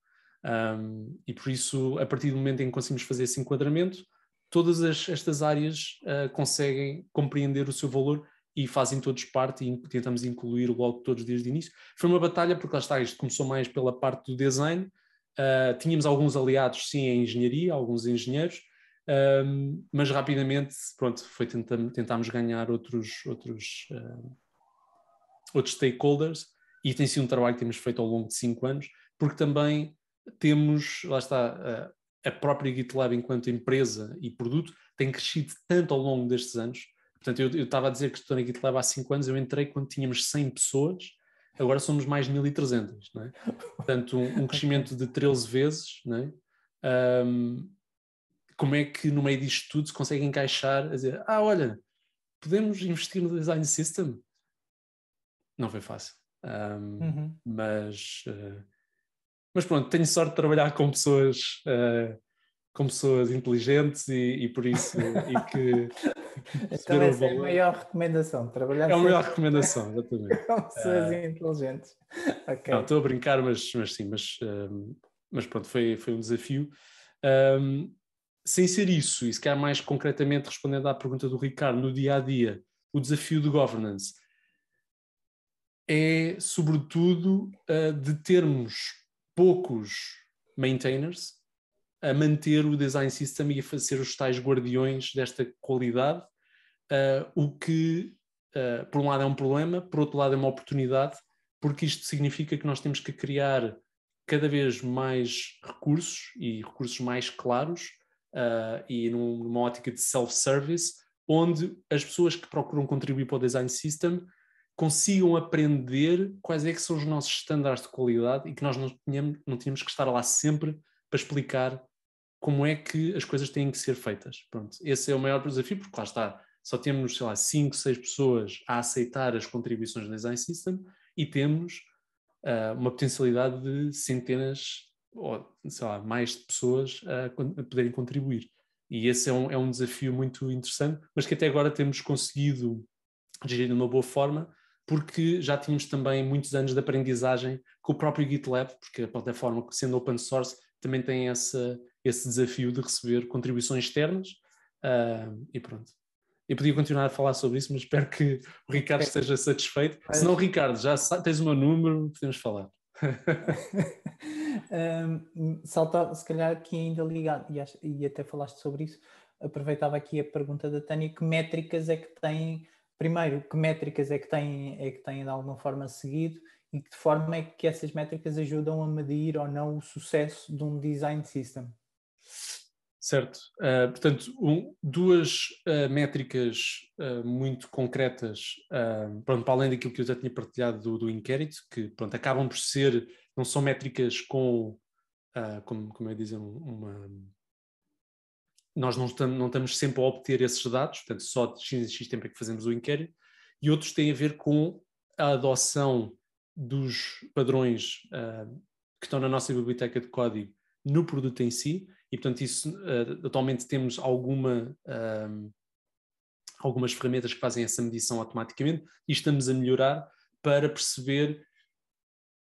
E por isso, a partir do momento em que conseguimos fazer esse enquadramento, todas estas áreas conseguem compreender o seu valor e fazem todos parte e tentamos incluir logo todos desde o início. Foi uma batalha porque lá está, isto começou mais pela parte do design, tínhamos alguns aliados sim em engenharia, alguns engenheiros, mas rapidamente, pronto, tentámos ganhar outros stakeholders e tem sido um trabalho que temos feito ao longo de 5 anos, porque também temos, lá está, a própria GitLab enquanto empresa e produto tem crescido tanto ao longo destes anos. Portanto, eu estava a dizer que estou na GitLab há 5 anos, eu entrei quando tínhamos 100 pessoas, agora somos mais de 1.300, não é? Portanto, um crescimento de 13 vezes, não é? Como é que no meio disto tudo se consegue encaixar a dizer, olha, podemos investir no Design System? Não foi fácil. Mas pronto, tenho sorte de trabalhar com pessoas inteligentes e por isso e que então essa é a maior recomendação, trabalhar é a maior recomendação, exatamente. com pessoas inteligentes. Okay. Não, estou a brincar, mas sim, mas pronto, foi um desafio. Sem ser isso, e se calhar mais concretamente respondendo à pergunta do Ricardo, no dia-a-dia, o desafio de governance é, sobretudo, de termos poucos maintainers a manter o design system e a fazer os tais guardiões desta qualidade, o que, por um lado, é um problema, por outro lado, é uma oportunidade, porque isto significa que nós temos que criar cada vez mais recursos e recursos mais claros e numa ótica de self-service, onde as pessoas que procuram contribuir para o design system consigam aprender quais é que são os nossos estándares de qualidade e que nós não tínhamos que estar lá sempre para explicar como é que as coisas têm que ser feitas. Pronto, esse é o maior desafio, porque lá está, só temos, sei lá, 5, 6 pessoas a aceitar as contribuições do design system e temos uma potencialidade de centenas ou, sei lá, mais de pessoas a poderem contribuir. E esse é um desafio muito interessante, mas que até agora temos conseguido gerir de uma boa forma, porque já tínhamos também muitos anos de aprendizagem com o próprio GitLab, porque a plataforma, sendo open source, também tem esse desafio de receber contribuições externas, e pronto. Eu podia continuar a falar sobre isso, mas espero que o Ricardo esteja satisfeito. Se não, Ricardo, já tens o meu número, podemos falar. Saltava, se calhar aqui ainda ligado, e até falaste sobre isso, aproveitava aqui a pergunta da Tânia, que métricas é que têm, primeiro, que métricas é que têm de alguma forma seguido e que de forma é que essas métricas ajudam a medir ou não o sucesso de um design system? Certo. Portanto, duas métricas muito concretas, pronto, para além daquilo que eu já tinha partilhado do inquérito, que pronto, acabam por ser, não são métricas com, como eu ia dizer, nós não estamos sempre a obter esses dados, portanto, só de X em X tempo é que fazemos o inquérito, e outros têm a ver com a adoção dos padrões que estão na nossa biblioteca de código no produto em si. E, portanto, isso, atualmente temos algumas ferramentas que fazem essa medição automaticamente e estamos a melhorar para perceber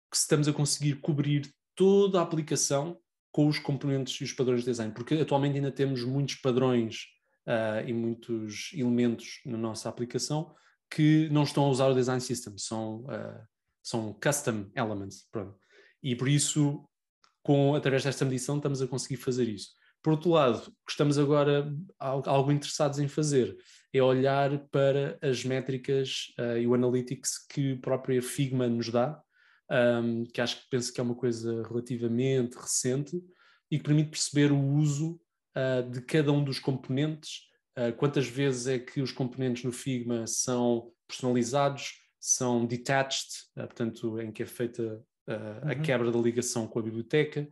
que estamos a conseguir cobrir toda a aplicação com os componentes e os padrões de design, porque atualmente ainda temos muitos padrões e muitos elementos na nossa aplicação que não estão a usar o design system, são custom elements. Pronto. E por isso, através desta medição, estamos a conseguir fazer isso. Por outro lado, o que estamos agora algo interessados em fazer é olhar para as métricas e o analytics que a própria Figma nos dá, que penso que é uma coisa relativamente recente e que permite perceber o uso de cada um dos componentes, quantas vezes é que os componentes no Figma são personalizados, são detached, portanto, em que é feita a quebra da ligação com a biblioteca,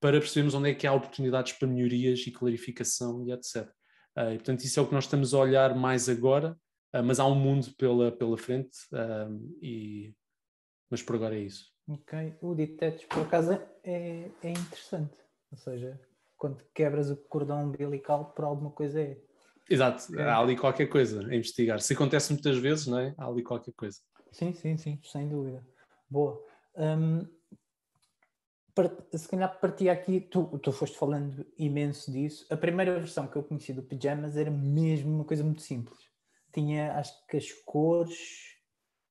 para percebermos onde é que há oportunidades para melhorias e clarificação e etc. E, portanto, isso é o que nós estamos a olhar mais agora, mas há um mundo pela frente, mas por agora é isso. Ok, o detach por acaso é interessante, ou seja, quando quebras o cordão umbilical por alguma coisa é. Exato, okay. Há ali qualquer coisa a investigar. Se acontece muitas vezes, não é? Há ali qualquer coisa. Sim, sem dúvida. Boa. Se calhar partia aqui, tu foste falando imenso disso. A primeira versão que eu conheci do Pyjamas era mesmo uma coisa muito simples. Tinha, acho que as cores,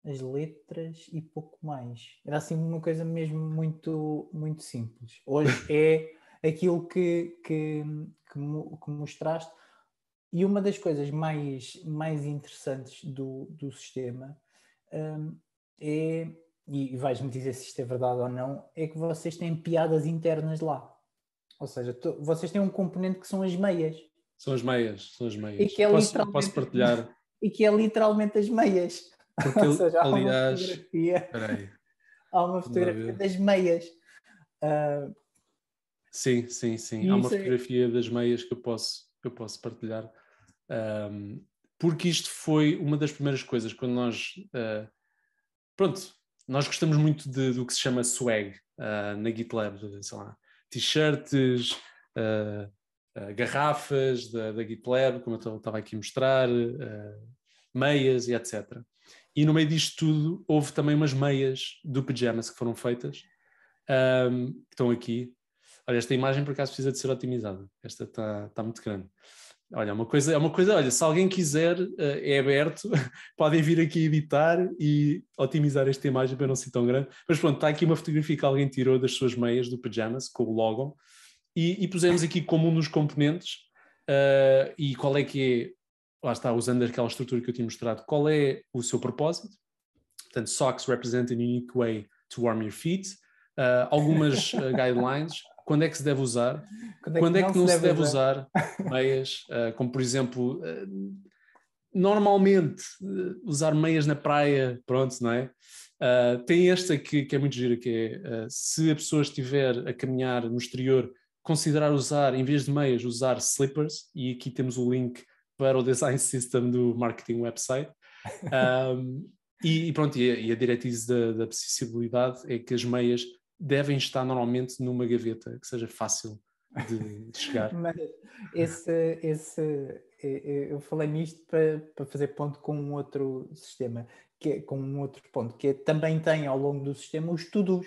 as letras e pouco mais. Era assim uma coisa mesmo muito, muito simples. Hoje é aquilo que mostraste. E uma das coisas mais interessantes do sistema é, e vais-me dizer se isto é verdade ou não, é que vocês têm piadas internas lá. Ou seja, vocês têm um componente que são as meias. São as meias. E que é posso partilhar. E que é literalmente as meias. Porque, ou seja, aliás, há uma fotografia das meias. Sim. Há uma fotografia das meias que eu posso partilhar. Porque isto foi uma das primeiras coisas quando nós... nós gostamos muito do que se chama swag na GitLab, sei lá, t-shirts, garrafas da GitLab, como eu estava aqui a mostrar, meias e etc. E no meio disto tudo houve também umas meias do Pyjamas que foram feitas, que estão aqui. Olha, esta imagem por acaso precisa de ser otimizada, esta está muito grande. Olha, é uma coisa, olha, se alguém quiser, é aberto, podem vir aqui editar e otimizar esta imagem para não ser tão grande. Mas pronto, está aqui uma fotografia que alguém tirou das suas meias do Pyjamas, com o logo, e pusemos aqui como um dos componentes, e qual é que é, lá está, usando aquela estrutura que eu tinha mostrado, qual é o seu propósito. Portanto, socks represent a unique way to warm your feet. Algumas guidelines, quando é que se deve usar, quando é que não se deve usar meias, como por exemplo, normalmente usar meias na praia, pronto, não é? Tem esta que é muito gira, que é se a pessoa estiver a caminhar no exterior, considerar usar, em vez de meias, usar slippers, e aqui temos o link para o design system do marketing website. E pronto, e a diretriz da acessibilidade é que as meias devem estar normalmente numa gaveta que seja fácil de chegar. Mas eu falei nisto para fazer ponto com um outro sistema, com um outro ponto, que também tem ao longo do sistema os to-dos,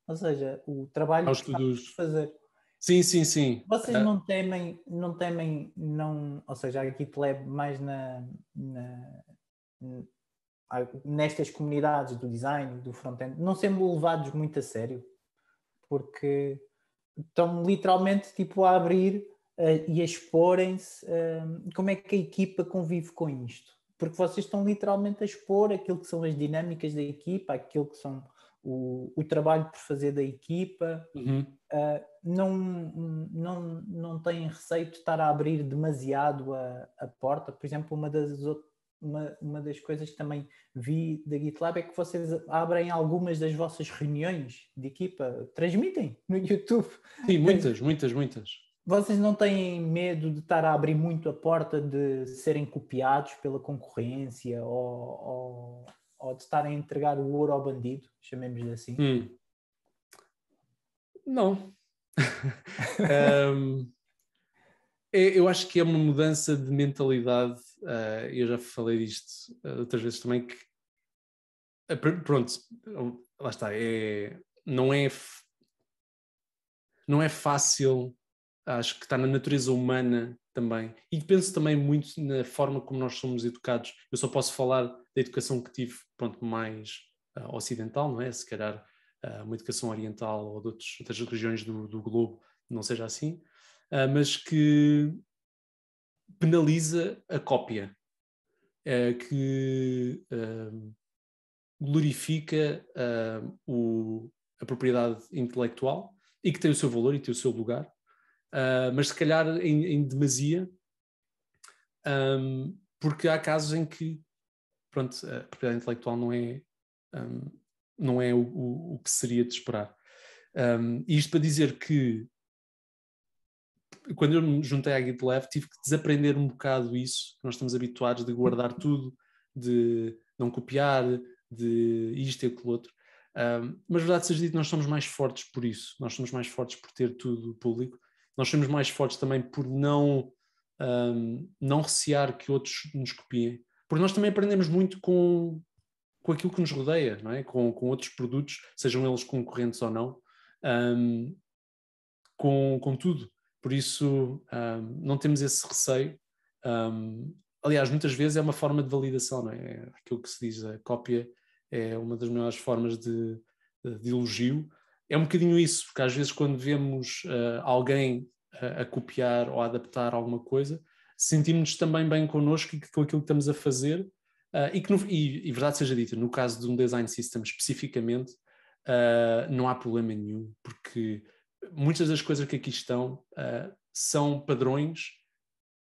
ou seja, o trabalho Aos que está por fazer. Sim. Vocês não temem, ou seja, a GitLab mais nestas comunidades do design, do front-end, não serem levados muito a sério, porque estão literalmente tipo a abrir e a exporem-se. Como é que a equipa convive com isto? Porque vocês estão literalmente a expor aquilo que são as dinâmicas da equipa, aquilo que são o trabalho por fazer da equipa. Não têm receio de estar a abrir demasiado a porta. Por exemplo, uma das coisas que também vi da GitLab é que vocês abrem algumas das vossas reuniões de equipa, transmitem no YouTube. Sim, muitas. Vocês não têm medo de estar a abrir muito a porta de serem copiados pela concorrência ou de estarem a entregar o ouro ao bandido, chamemos-lhe assim? Não. Eu acho que é uma mudança de mentalidade. Eu já falei disto outras vezes também, que pronto, lá está, não é fácil, acho que está na natureza humana também, e penso também muito na forma como nós somos educados. Eu só posso falar da educação que tive, pronto, mais ocidental, não é? Se calhar uma educação oriental ou de outras regiões do globo não seja assim, mas que penaliza a cópia, que glorifica a propriedade intelectual e que tem o seu valor e tem o seu lugar, mas se calhar em demasia, porque há casos em que, pronto, a propriedade intelectual não é o que seria de esperar. E isto para dizer que quando eu me juntei à GitLab tive que desaprender um bocado isso, nós estamos habituados de guardar tudo, de não copiar, de isto e aquilo outro. Mas verdade seja dito, nós somos mais fortes por isso, nós somos mais fortes por ter tudo público, nós somos mais fortes também por não recear que outros nos copiem, porque nós também aprendemos muito com aquilo que nos rodeia, não é? Com outros produtos, sejam eles concorrentes ou não, com tudo. Por isso, não temos esse receio. Aliás, muitas vezes é uma forma de validação, não é? Aquilo que se diz, a cópia é uma das melhores formas de elogio. É um bocadinho isso, porque às vezes quando vemos alguém a copiar ou a adaptar alguma coisa, sentimos-nos também bem connosco e com aquilo que estamos a fazer, e verdade seja dita, no caso de um design system especificamente, não há problema nenhum, porque muitas das coisas que aqui estão são padrões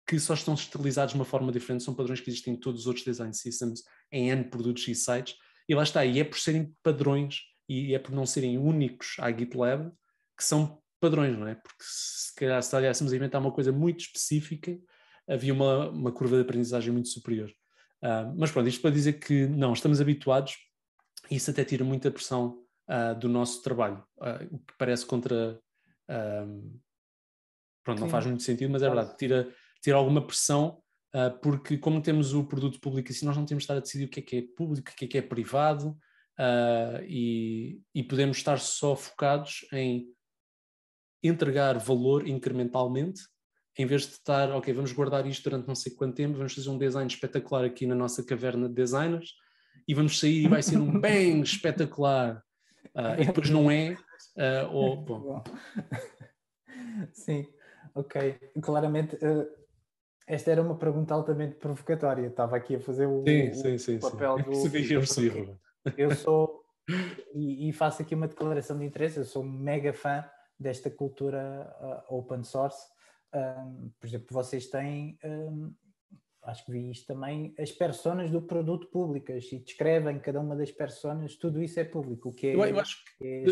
que só estão estilizados de uma forma diferente, são padrões que existem em todos os outros design systems, em N produtos e sites, e lá está, e é por serem padrões, e é por não serem únicos à GitLab, que são padrões, não é? Porque se calhar se olhássemos a inventar uma coisa muito específica, havia uma curva de aprendizagem muito superior. Mas pronto, isto para dizer que não, estamos habituados, e isso até tira muita pressão do nosso trabalho, o que parece contra... pronto, não faz muito sentido, mas é verdade, tira alguma pressão, porque como temos o produto público assim, nós não temos de estar a decidir o que é público, o que é privado, e podemos estar só focados em entregar valor incrementalmente, em vez de estar, ok, vamos guardar isto durante não sei quanto tempo, vamos fazer um design espetacular aqui na nossa caverna de designers, e vamos sair e vai ser um bang espetacular, e depois não é, bom. Sim, ok. Claramente, esta era uma pergunta altamente provocatória. Estava aqui a fazer o papel do... Eu percebi. Eu sou, e faço aqui uma declaração de interesse, eu sou um mega fã desta cultura open source. Por exemplo, vocês têm, acho que vi isto também, as personas do produto públicas, e descrevem cada uma das personas, tudo isso é público, o que é... Eu acho que,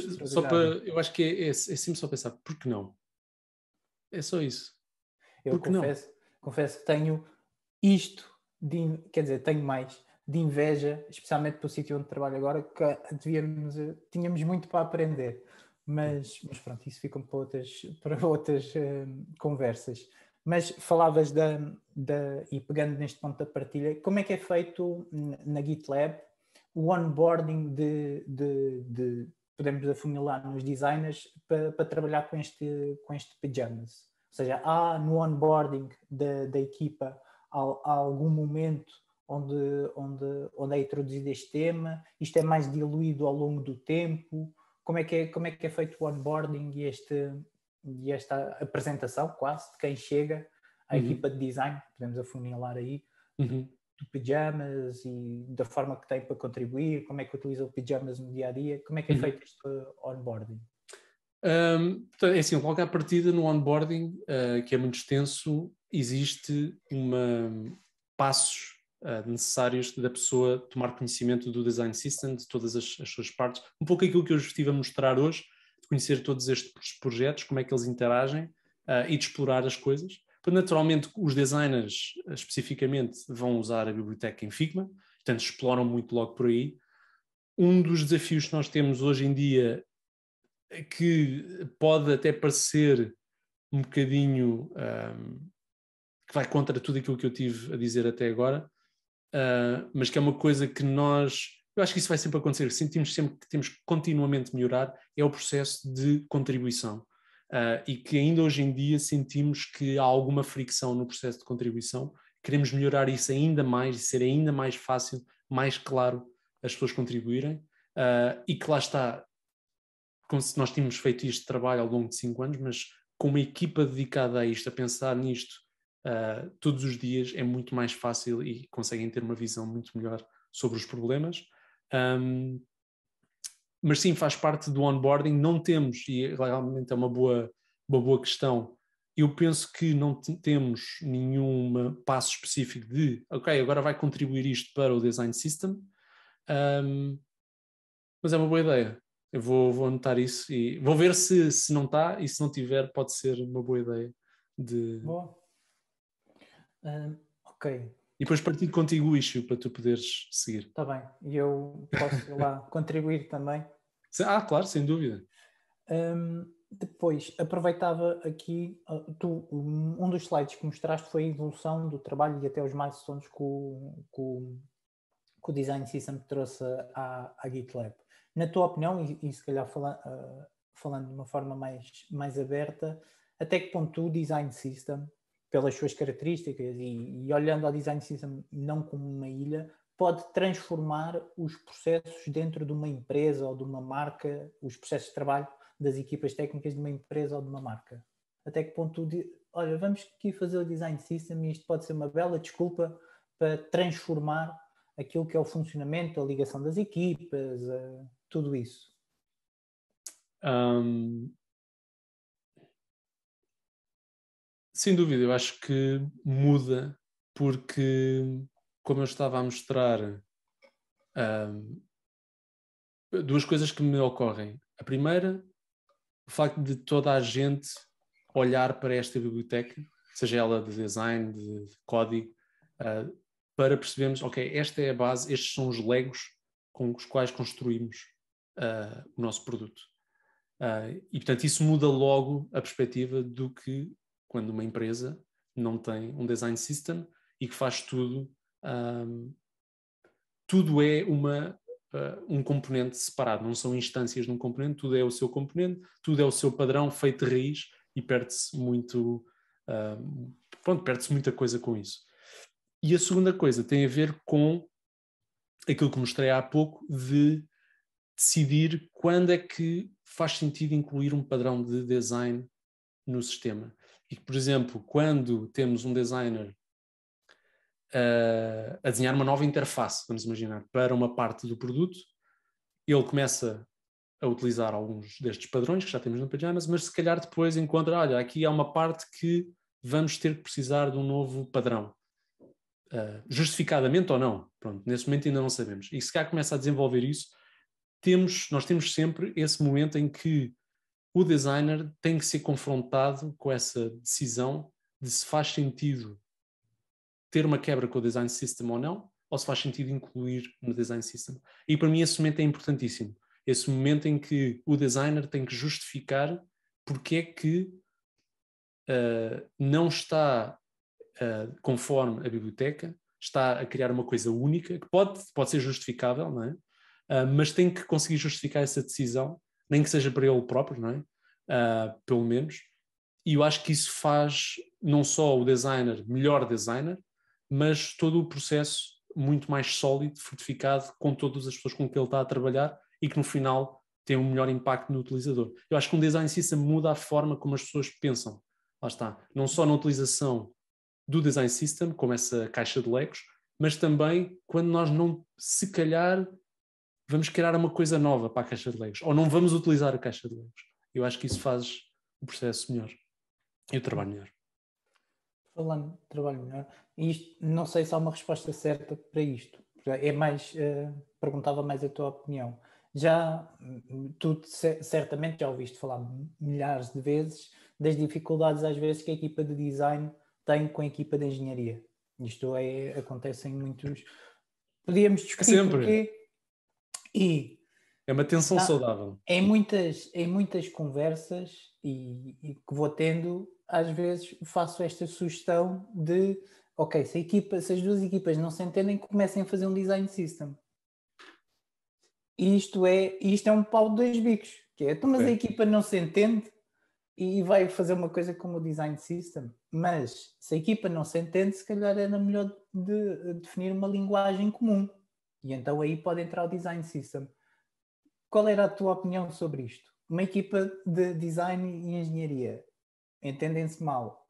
eu acho que é sempre só pensar, por que não? É só isso. Eu confesso que tenho isto, quer dizer, tenho mais, de inveja, especialmente para o sítio onde trabalho agora, que tínhamos muito para aprender. Mas pronto, isso fica para outras conversas. Mas falavas e pegando neste ponto da partilha, como é que é feito na GitLab o onboarding podemos afunilar nos designers para trabalhar com este pajamas? Ou seja, há no onboarding da equipa há algum momento onde é introduzido este tema? Isto é mais diluído ao longo do tempo? Como é que é feito o onboarding e esta apresentação quase de quem chega à equipa de design? Podemos afunilar aí do Pyjamas e da forma que tem para contribuir, como é que utiliza o Pyjamas no dia-a-dia, como é que é feito este onboarding? É assim, logo à partida no onboarding, que é muito extenso, existe passos necessários da pessoa tomar conhecimento do design system, de todas as suas partes, um pouco aquilo que eu estive a mostrar hoje, de conhecer todos estes projetos, como é que eles interagem e de explorar as coisas. Naturalmente, os designers especificamente vão usar a biblioteca em Figma, portanto exploram muito logo por aí. Um dos desafios que nós temos hoje em dia, que pode até parecer um bocadinho que vai contra tudo aquilo que eu tive a dizer até agora, mas que é uma coisa que eu acho que isso vai sempre acontecer, sentimos sempre que temos que continuamente melhorar, é o processo de contribuição. E que ainda hoje em dia sentimos que há alguma fricção no processo de contribuição, queremos melhorar isso ainda mais e ser ainda mais fácil, mais claro as pessoas contribuírem, e que lá está, como se nós tínhamos feito este trabalho ao longo de 5 anos, mas com uma equipa dedicada a isto, a pensar nisto todos os dias, é muito mais fácil e conseguem ter uma visão muito melhor sobre os problemas. Mas sim, faz parte do onboarding, não temos, e realmente é uma boa questão, eu penso que não temos nenhum passo específico de, ok, agora vai contribuir isto para o design system, mas é uma boa ideia. Eu vou anotar isso e vou ver se não está, e se não tiver pode ser uma boa ideia. Boa. Ok. E depois partilho contigo o issue para tu poderes seguir. Está bem, e eu posso lá contribuir também. Claro, sem dúvida. Depois, aproveitava aqui, um dos slides que mostraste foi a evolução do trabalho e até os milestones que o Design System trouxe à GitLab. Na tua opinião, e se calhar falando de uma forma mais aberta, até que ponto o Design System, pelas suas características e olhando ao Design System não como uma ilha, pode transformar os processos dentro de uma empresa ou de uma marca, os processos de trabalho das equipas técnicas de uma empresa ou de uma marca? Até que ponto olha, vamos aqui fazer o Design System e isto pode ser uma bela desculpa para transformar aquilo que é o funcionamento, a ligação das equipas, tudo isso? Sem dúvida, eu acho que muda porque, como eu estava a mostrar, duas coisas que me ocorrem. A primeira, o facto de toda a gente olhar para esta biblioteca, seja ela de design, de código, para percebermos, ok, esta é a base, estes são os legos com os quais construímos o nosso produto. E, portanto, isso muda logo a perspectiva do que quando uma empresa não tem um design system e que faz tudo, tudo é um componente separado, não são instâncias de um componente, tudo é o seu componente, tudo é o seu padrão feito de raiz e perde-se muito, perde-se muita coisa com isso. E a segunda coisa tem a ver com aquilo que mostrei há pouco, de decidir quando é que faz sentido incluir um padrão de design no sistema. E, por exemplo, quando temos um designer a desenhar uma nova interface, vamos imaginar, para uma parte do produto, ele começa a utilizar alguns destes padrões que já temos no Pyjamas, mas se calhar depois encontra, olha, aqui há uma parte que vamos ter que precisar de um novo padrão. Justificadamente ou não, pronto, nesse momento ainda não sabemos. E se calhar começa a desenvolver isso, nós temos sempre esse momento em que o designer tem que ser confrontado com essa decisão de se faz sentido ter uma quebra com o design system ou não, ou se faz sentido incluir no design system. E para mim esse momento é importantíssimo. Esse momento em que o designer tem que justificar porque é que não está conforme a biblioteca, está a criar uma coisa única, que pode ser justificável, não é? Mas tem que conseguir justificar essa decisão, nem que seja para ele próprio, não é? Pelo menos. E eu acho que isso faz não só o designer melhor designer, mas todo o processo muito mais sólido, fortificado com todas as pessoas com que ele está a trabalhar e que no final tem um melhor impacto no utilizador. Eu acho que um design system muda a forma como as pessoas pensam. Lá está. Não só na utilização do design system, como essa caixa de Legos, mas também quando nós não, se calhar, vamos criar uma coisa nova para a caixa de Legos, ou não vamos utilizar a caixa de Legos. Eu acho que isso faz o processo melhor e o trabalho melhor. Falando de trabalho melhor, isto, não sei se há uma resposta certa para isto. É mais, perguntava mais a tua opinião. Tu certamente já ouviste falar milhares de vezes das dificuldades às vezes que a equipa de design tem com a equipa de engenharia. Isto acontece em muitos... Podíamos discutir porquê. E é uma tensão saudável. Em muitas conversas e que vou tendo, às vezes faço esta sugestão de ok, se as duas equipas não se entendem, comecem a fazer um design system. E isto é um pau de dois bicos, que é, mas a equipa não se entende e vai fazer uma coisa como o design system. Mas se a equipa não se entende, se calhar era melhor definir uma linguagem comum. E então aí pode entrar o design system. Qual era a tua opinião sobre isto? Uma equipa de design e engenharia entendem-se mal.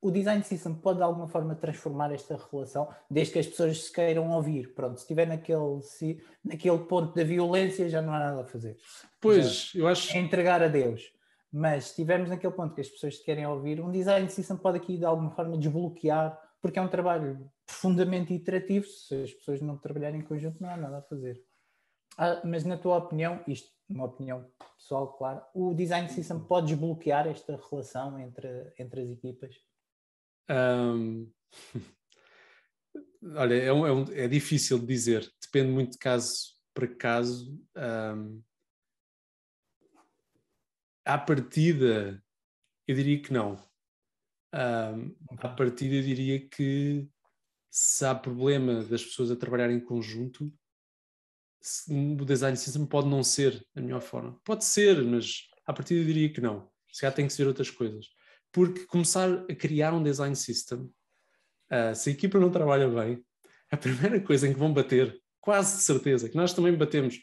O design system pode de alguma forma transformar esta relação, desde que as pessoas se queiram ouvir. Pronto, se estiver naquele ponto da violência, já não há nada a fazer. Pois, eu acho... É entregar a Deus. Mas se estivermos naquele ponto que as pessoas se querem ouvir, um design system pode aqui de alguma forma desbloquear, porque é um trabalho profundamente iterativo. Se as pessoas não trabalharem em conjunto, não há nada a fazer. Mas na tua opinião, isto uma opinião pessoal, claro, o design system pode desbloquear esta relação entre as equipas? Olha, é difícil de dizer, depende muito de caso para caso. À partida, eu diria que não. À partida, eu diria que se há problema das pessoas a trabalhar em conjunto, o design system pode não ser a melhor forma. Pode ser, mas à partida eu diria que não. Se calhar tem que ser outras coisas. Porque começar a criar um design system, se a equipa não trabalha bem, a primeira coisa em que vão bater, quase de certeza, que nós também batemos,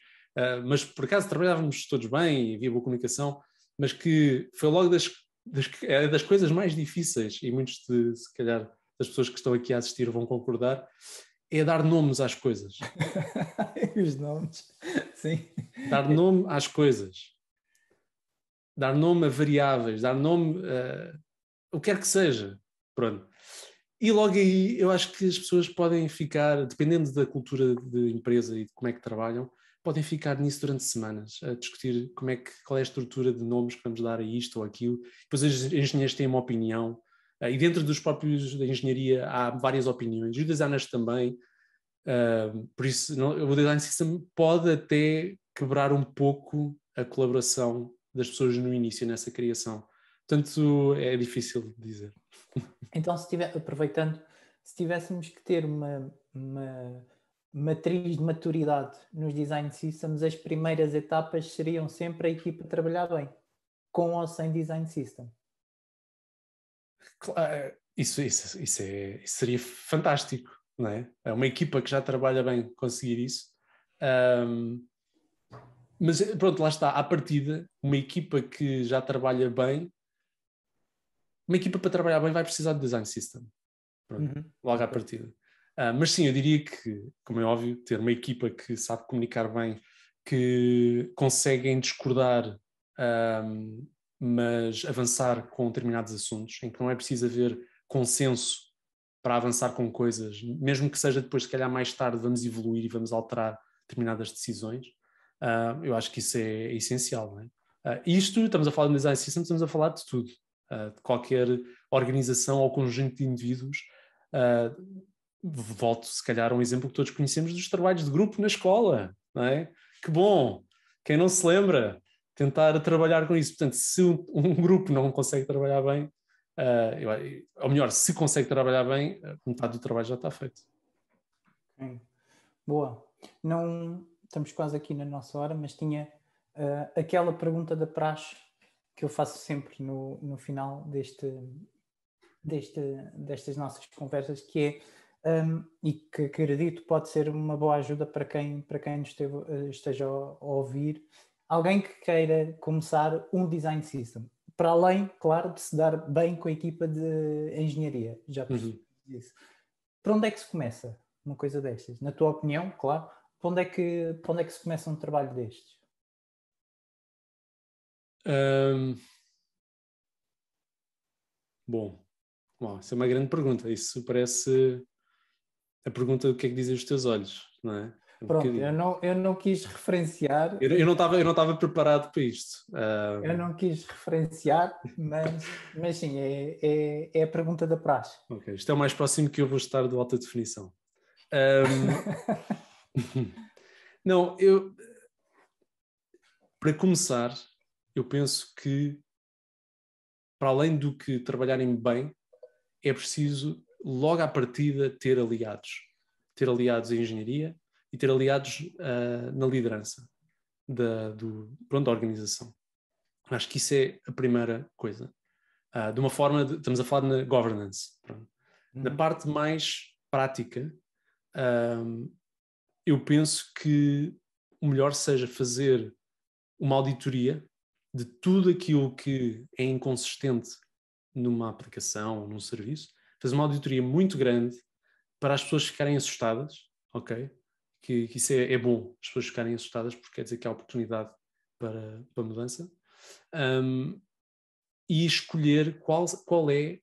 mas por acaso trabalhávamos todos bem e havia boa comunicação, mas que foi logo das coisas mais difíceis, e muitos se calhar das pessoas que estão aqui a assistir vão concordar, é dar nomes às coisas. Os nomes, sim. Dar nome às coisas. Dar nome a variáveis, dar nome a o que quer que seja. Pronto. E logo aí eu acho que as pessoas podem ficar, dependendo da cultura de empresa e de como é que trabalham, podem ficar nisso durante semanas, a discutir qual é a estrutura de nomes que vamos dar a isto ou aquilo. Depois os engenheiros têm uma opinião, e dentro dos próprios da engenharia há várias opiniões, e os designers também. Por isso o design system pode até quebrar um pouco a colaboração das pessoas no início nessa criação. Portanto, é difícil de dizer. Então, aproveitando, se tivéssemos que ter uma matriz de maturidade nos design systems, as primeiras etapas seriam sempre a equipa trabalhar bem, com ou sem design system. Claro, isso seria fantástico, não é? É uma equipa que já trabalha bem conseguir isso. Mas pronto, lá está, à partida, uma equipa que já trabalha bem, uma equipa para trabalhar bem vai precisar de design system. Pronto, logo à partida. Mas sim, eu diria que, como é óbvio, ter uma equipa que sabe comunicar bem, que conseguem discordar, mas avançar com determinados assuntos, em que não é preciso haver consenso para avançar com coisas, mesmo que seja depois, se calhar mais tarde, vamos evoluir e vamos alterar determinadas decisões. Eu acho que isso é essencial, não é? Isto, estamos a falar de design system, estamos a falar de tudo, de qualquer organização ou conjunto de indivíduos. volto se calhar a um exemplo que todos conhecemos dos trabalhos de grupo na escola, não é? Que bom! Quem não se lembra, tentar trabalhar com isso. Portanto, se um grupo não consegue trabalhar bem, ou melhor, se consegue trabalhar bem, metade do trabalho já está feito. Boa. Não, estamos quase aqui na nossa hora, mas tinha aquela pergunta da praxe que eu faço sempre no final destas nossas conversas, que é, e que acredito pode ser uma boa ajuda para quem esteja a ouvir, alguém que queira começar um design system, para além, claro, de se dar bem com a equipa de engenharia, já percebi isso. Para onde é que se começa uma coisa destas? Na tua opinião, claro, para onde é que se começa um trabalho destes? Bom, essa é uma grande pergunta. Isso parece a pergunta do que é que dizem os teus olhos, não é? Pronto, eu não quis referenciar. Eu não estava preparado para isto. Eu não quis referenciar, mas sim, é a pergunta da praxe. Ok, isto é o mais próximo que eu vou estar do alta definição. Não, para começar, eu penso que, para além do que trabalharem bem, é preciso, logo à partida, ter aliados. Ter aliados em engenharia e ter aliados na liderança da organização. Acho que isso é a primeira coisa. De uma forma, estamos a falar na governance. Na parte mais prática, eu penso que o melhor seja fazer uma auditoria de tudo aquilo que é inconsistente numa aplicação, num serviço, fazer uma auditoria muito grande para as pessoas ficarem assustadas, ok? Que isso é bom, as pessoas ficarem assustadas porque quer dizer que há oportunidade para mudança. E escolher qual é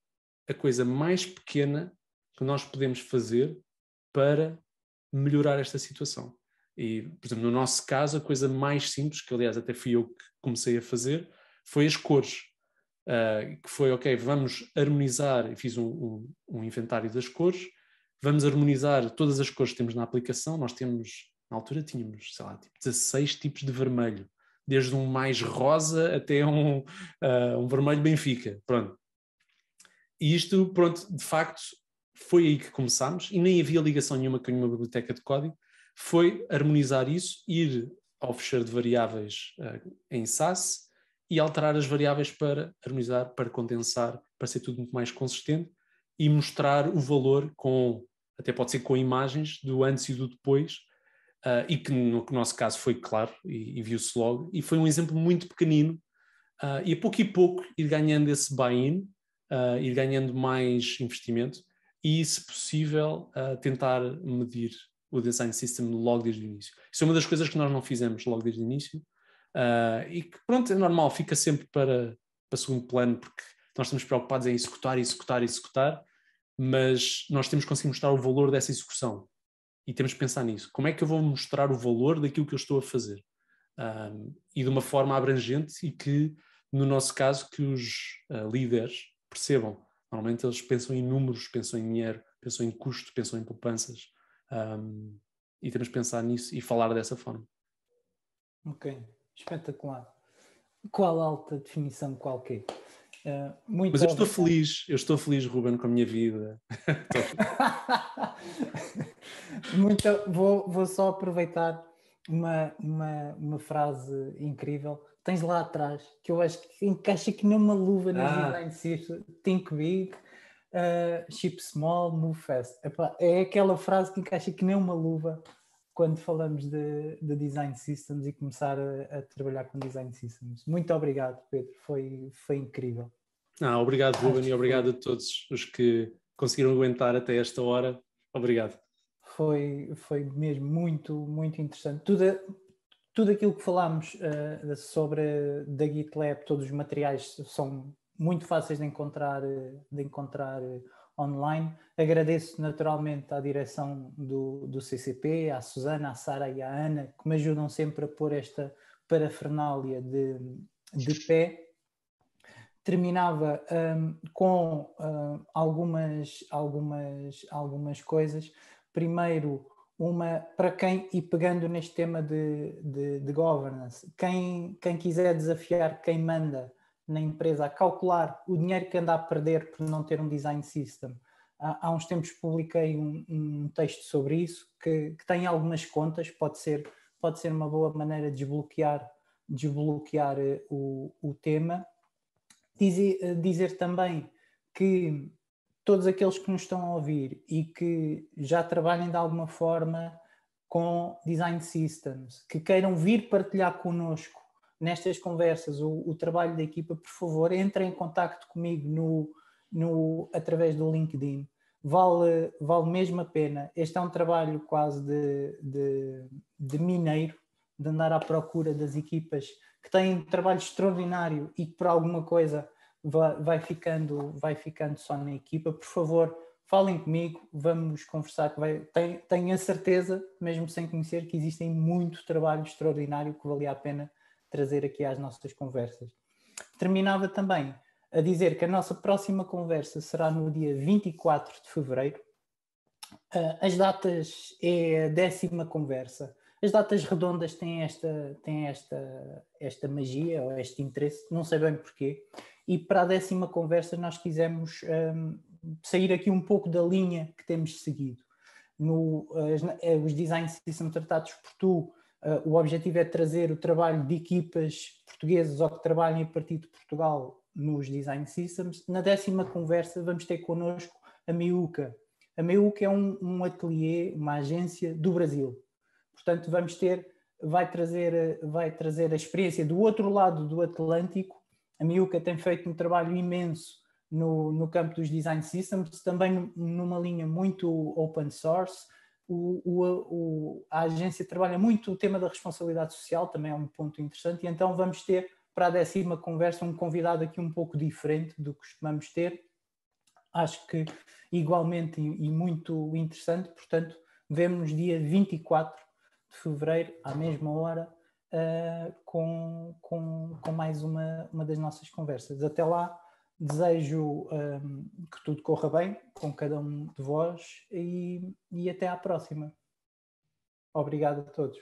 a coisa mais pequena que nós podemos fazer para melhorar esta situação. E, por exemplo, no nosso caso, a coisa mais simples, que aliás até fui eu que comecei a fazer, foi as cores. Que foi, ok, vamos harmonizar, e fiz um inventário das cores, vamos harmonizar todas as cores que temos na aplicação. Nós temos, na altura tínhamos, sei lá, tipo 16 tipos de vermelho, desde um mais rosa até um vermelho Benfica, pronto. E isto, pronto, de facto, foi aí que começámos, e nem havia ligação nenhuma com nenhuma biblioteca de código, foi harmonizar isso, ir ao fecheiro de variáveis em SAS e alterar as variáveis para harmonizar, para condensar, para ser tudo muito mais consistente e mostrar o valor até pode ser com imagens do antes e do depois, e que no nosso caso foi claro e viu-se logo, e foi um exemplo muito pequenino, e a pouco ir ganhando esse buy-in, ir ganhando mais investimento e, se possível, tentar medir o design system logo desde o início. Isso é uma das coisas que nós não fizemos logo desde o início, e que, pronto, é normal, fica sempre para segundo plano, porque nós estamos preocupados em executar, mas nós temos que conseguir mostrar o valor dessa execução e temos que pensar nisso. Como é que eu vou mostrar o valor daquilo que eu estou a fazer? E de uma forma abrangente e que, no nosso caso, que os líderes percebam. Normalmente eles pensam em números, pensam em dinheiro, pensam em custo, pensam em poupanças, e temos que pensar nisso e falar dessa forma. Ok, espetacular. Qual alta definição qualquer? Muito Mas eu estou feliz, Ruben, com a minha vida. Vou só aproveitar uma frase incrível. Tens lá atrás, que eu acho que encaixa aqui numa luva no design system. Think big, ship small, move fast. Epá, é aquela frase que encaixa que nem uma luva quando falamos de design systems e começar a trabalhar com design systems. Muito obrigado, Pedro. Foi incrível. Obrigado, Ruben, e obrigado a todos os que conseguiram aguentar até esta hora. Obrigado. Foi mesmo muito interessante. Tudo aquilo que falámos sobre da GitLab, todos os materiais são muito fáceis de encontrar online. Agradeço naturalmente à direção do CCP, à Susana, à Sara e à Ana, que me ajudam sempre a pôr esta parafernália de pé. terminava com algumas coisas. Primeiro, para quem, e pegando neste tema de governance, quem quiser desafiar quem manda na empresa a calcular o dinheiro que anda a perder por não ter um design system. Há uns tempos publiquei um texto sobre isso, que tem algumas contas, pode ser uma boa maneira de desbloquear o tema. Dizer também que todos aqueles que nos estão a ouvir e que já trabalhem de alguma forma com design systems, que queiram vir partilhar connosco nestas conversas o trabalho da equipa, por favor, entrem em contacto comigo através do LinkedIn. Vale mesmo a pena. Este é um trabalho quase de mineiro, de andar à procura das equipas que têm um trabalho extraordinário e que por alguma coisa vai ficando só na equipa. Por favor, falem comigo, vamos conversar. Tenho a certeza, mesmo sem conhecer, que existem muito trabalho extraordinário que valia a pena trazer aqui às nossas conversas. Terminava também a dizer que a nossa próxima conversa será no dia 24 de fevereiro. As datas é a 10ª conversa. As datas redondas têm esta magia ou este interesse, não sei bem porquê. E para a 10ª conversa nós quisemos sair aqui um pouco da linha que temos seguido. Os design systems tratados por tu, o objetivo é trazer o trabalho de equipas portuguesas ou que trabalhem a partir de Portugal nos design systems. Na 10ª conversa vamos ter connosco a Meuca. A Meuca é um ateliê, uma agência do Brasil. Portanto, vai trazer a experiência do outro lado do Atlântico. A Meuca tem feito um trabalho imenso no campo dos design systems, também numa linha muito open source. A agência trabalha muito o tema da responsabilidade social, também é um ponto interessante, e então vamos ter para a 10ª conversa um convidado aqui um pouco diferente do que costumamos ter. Acho que igualmente e muito interessante, portanto, vemo-nos dia 24 de fevereiro, à mesma hora, com mais uma das nossas conversas. Até lá, desejo que tudo corra bem com cada um de vós e até à próxima. Obrigado a todos.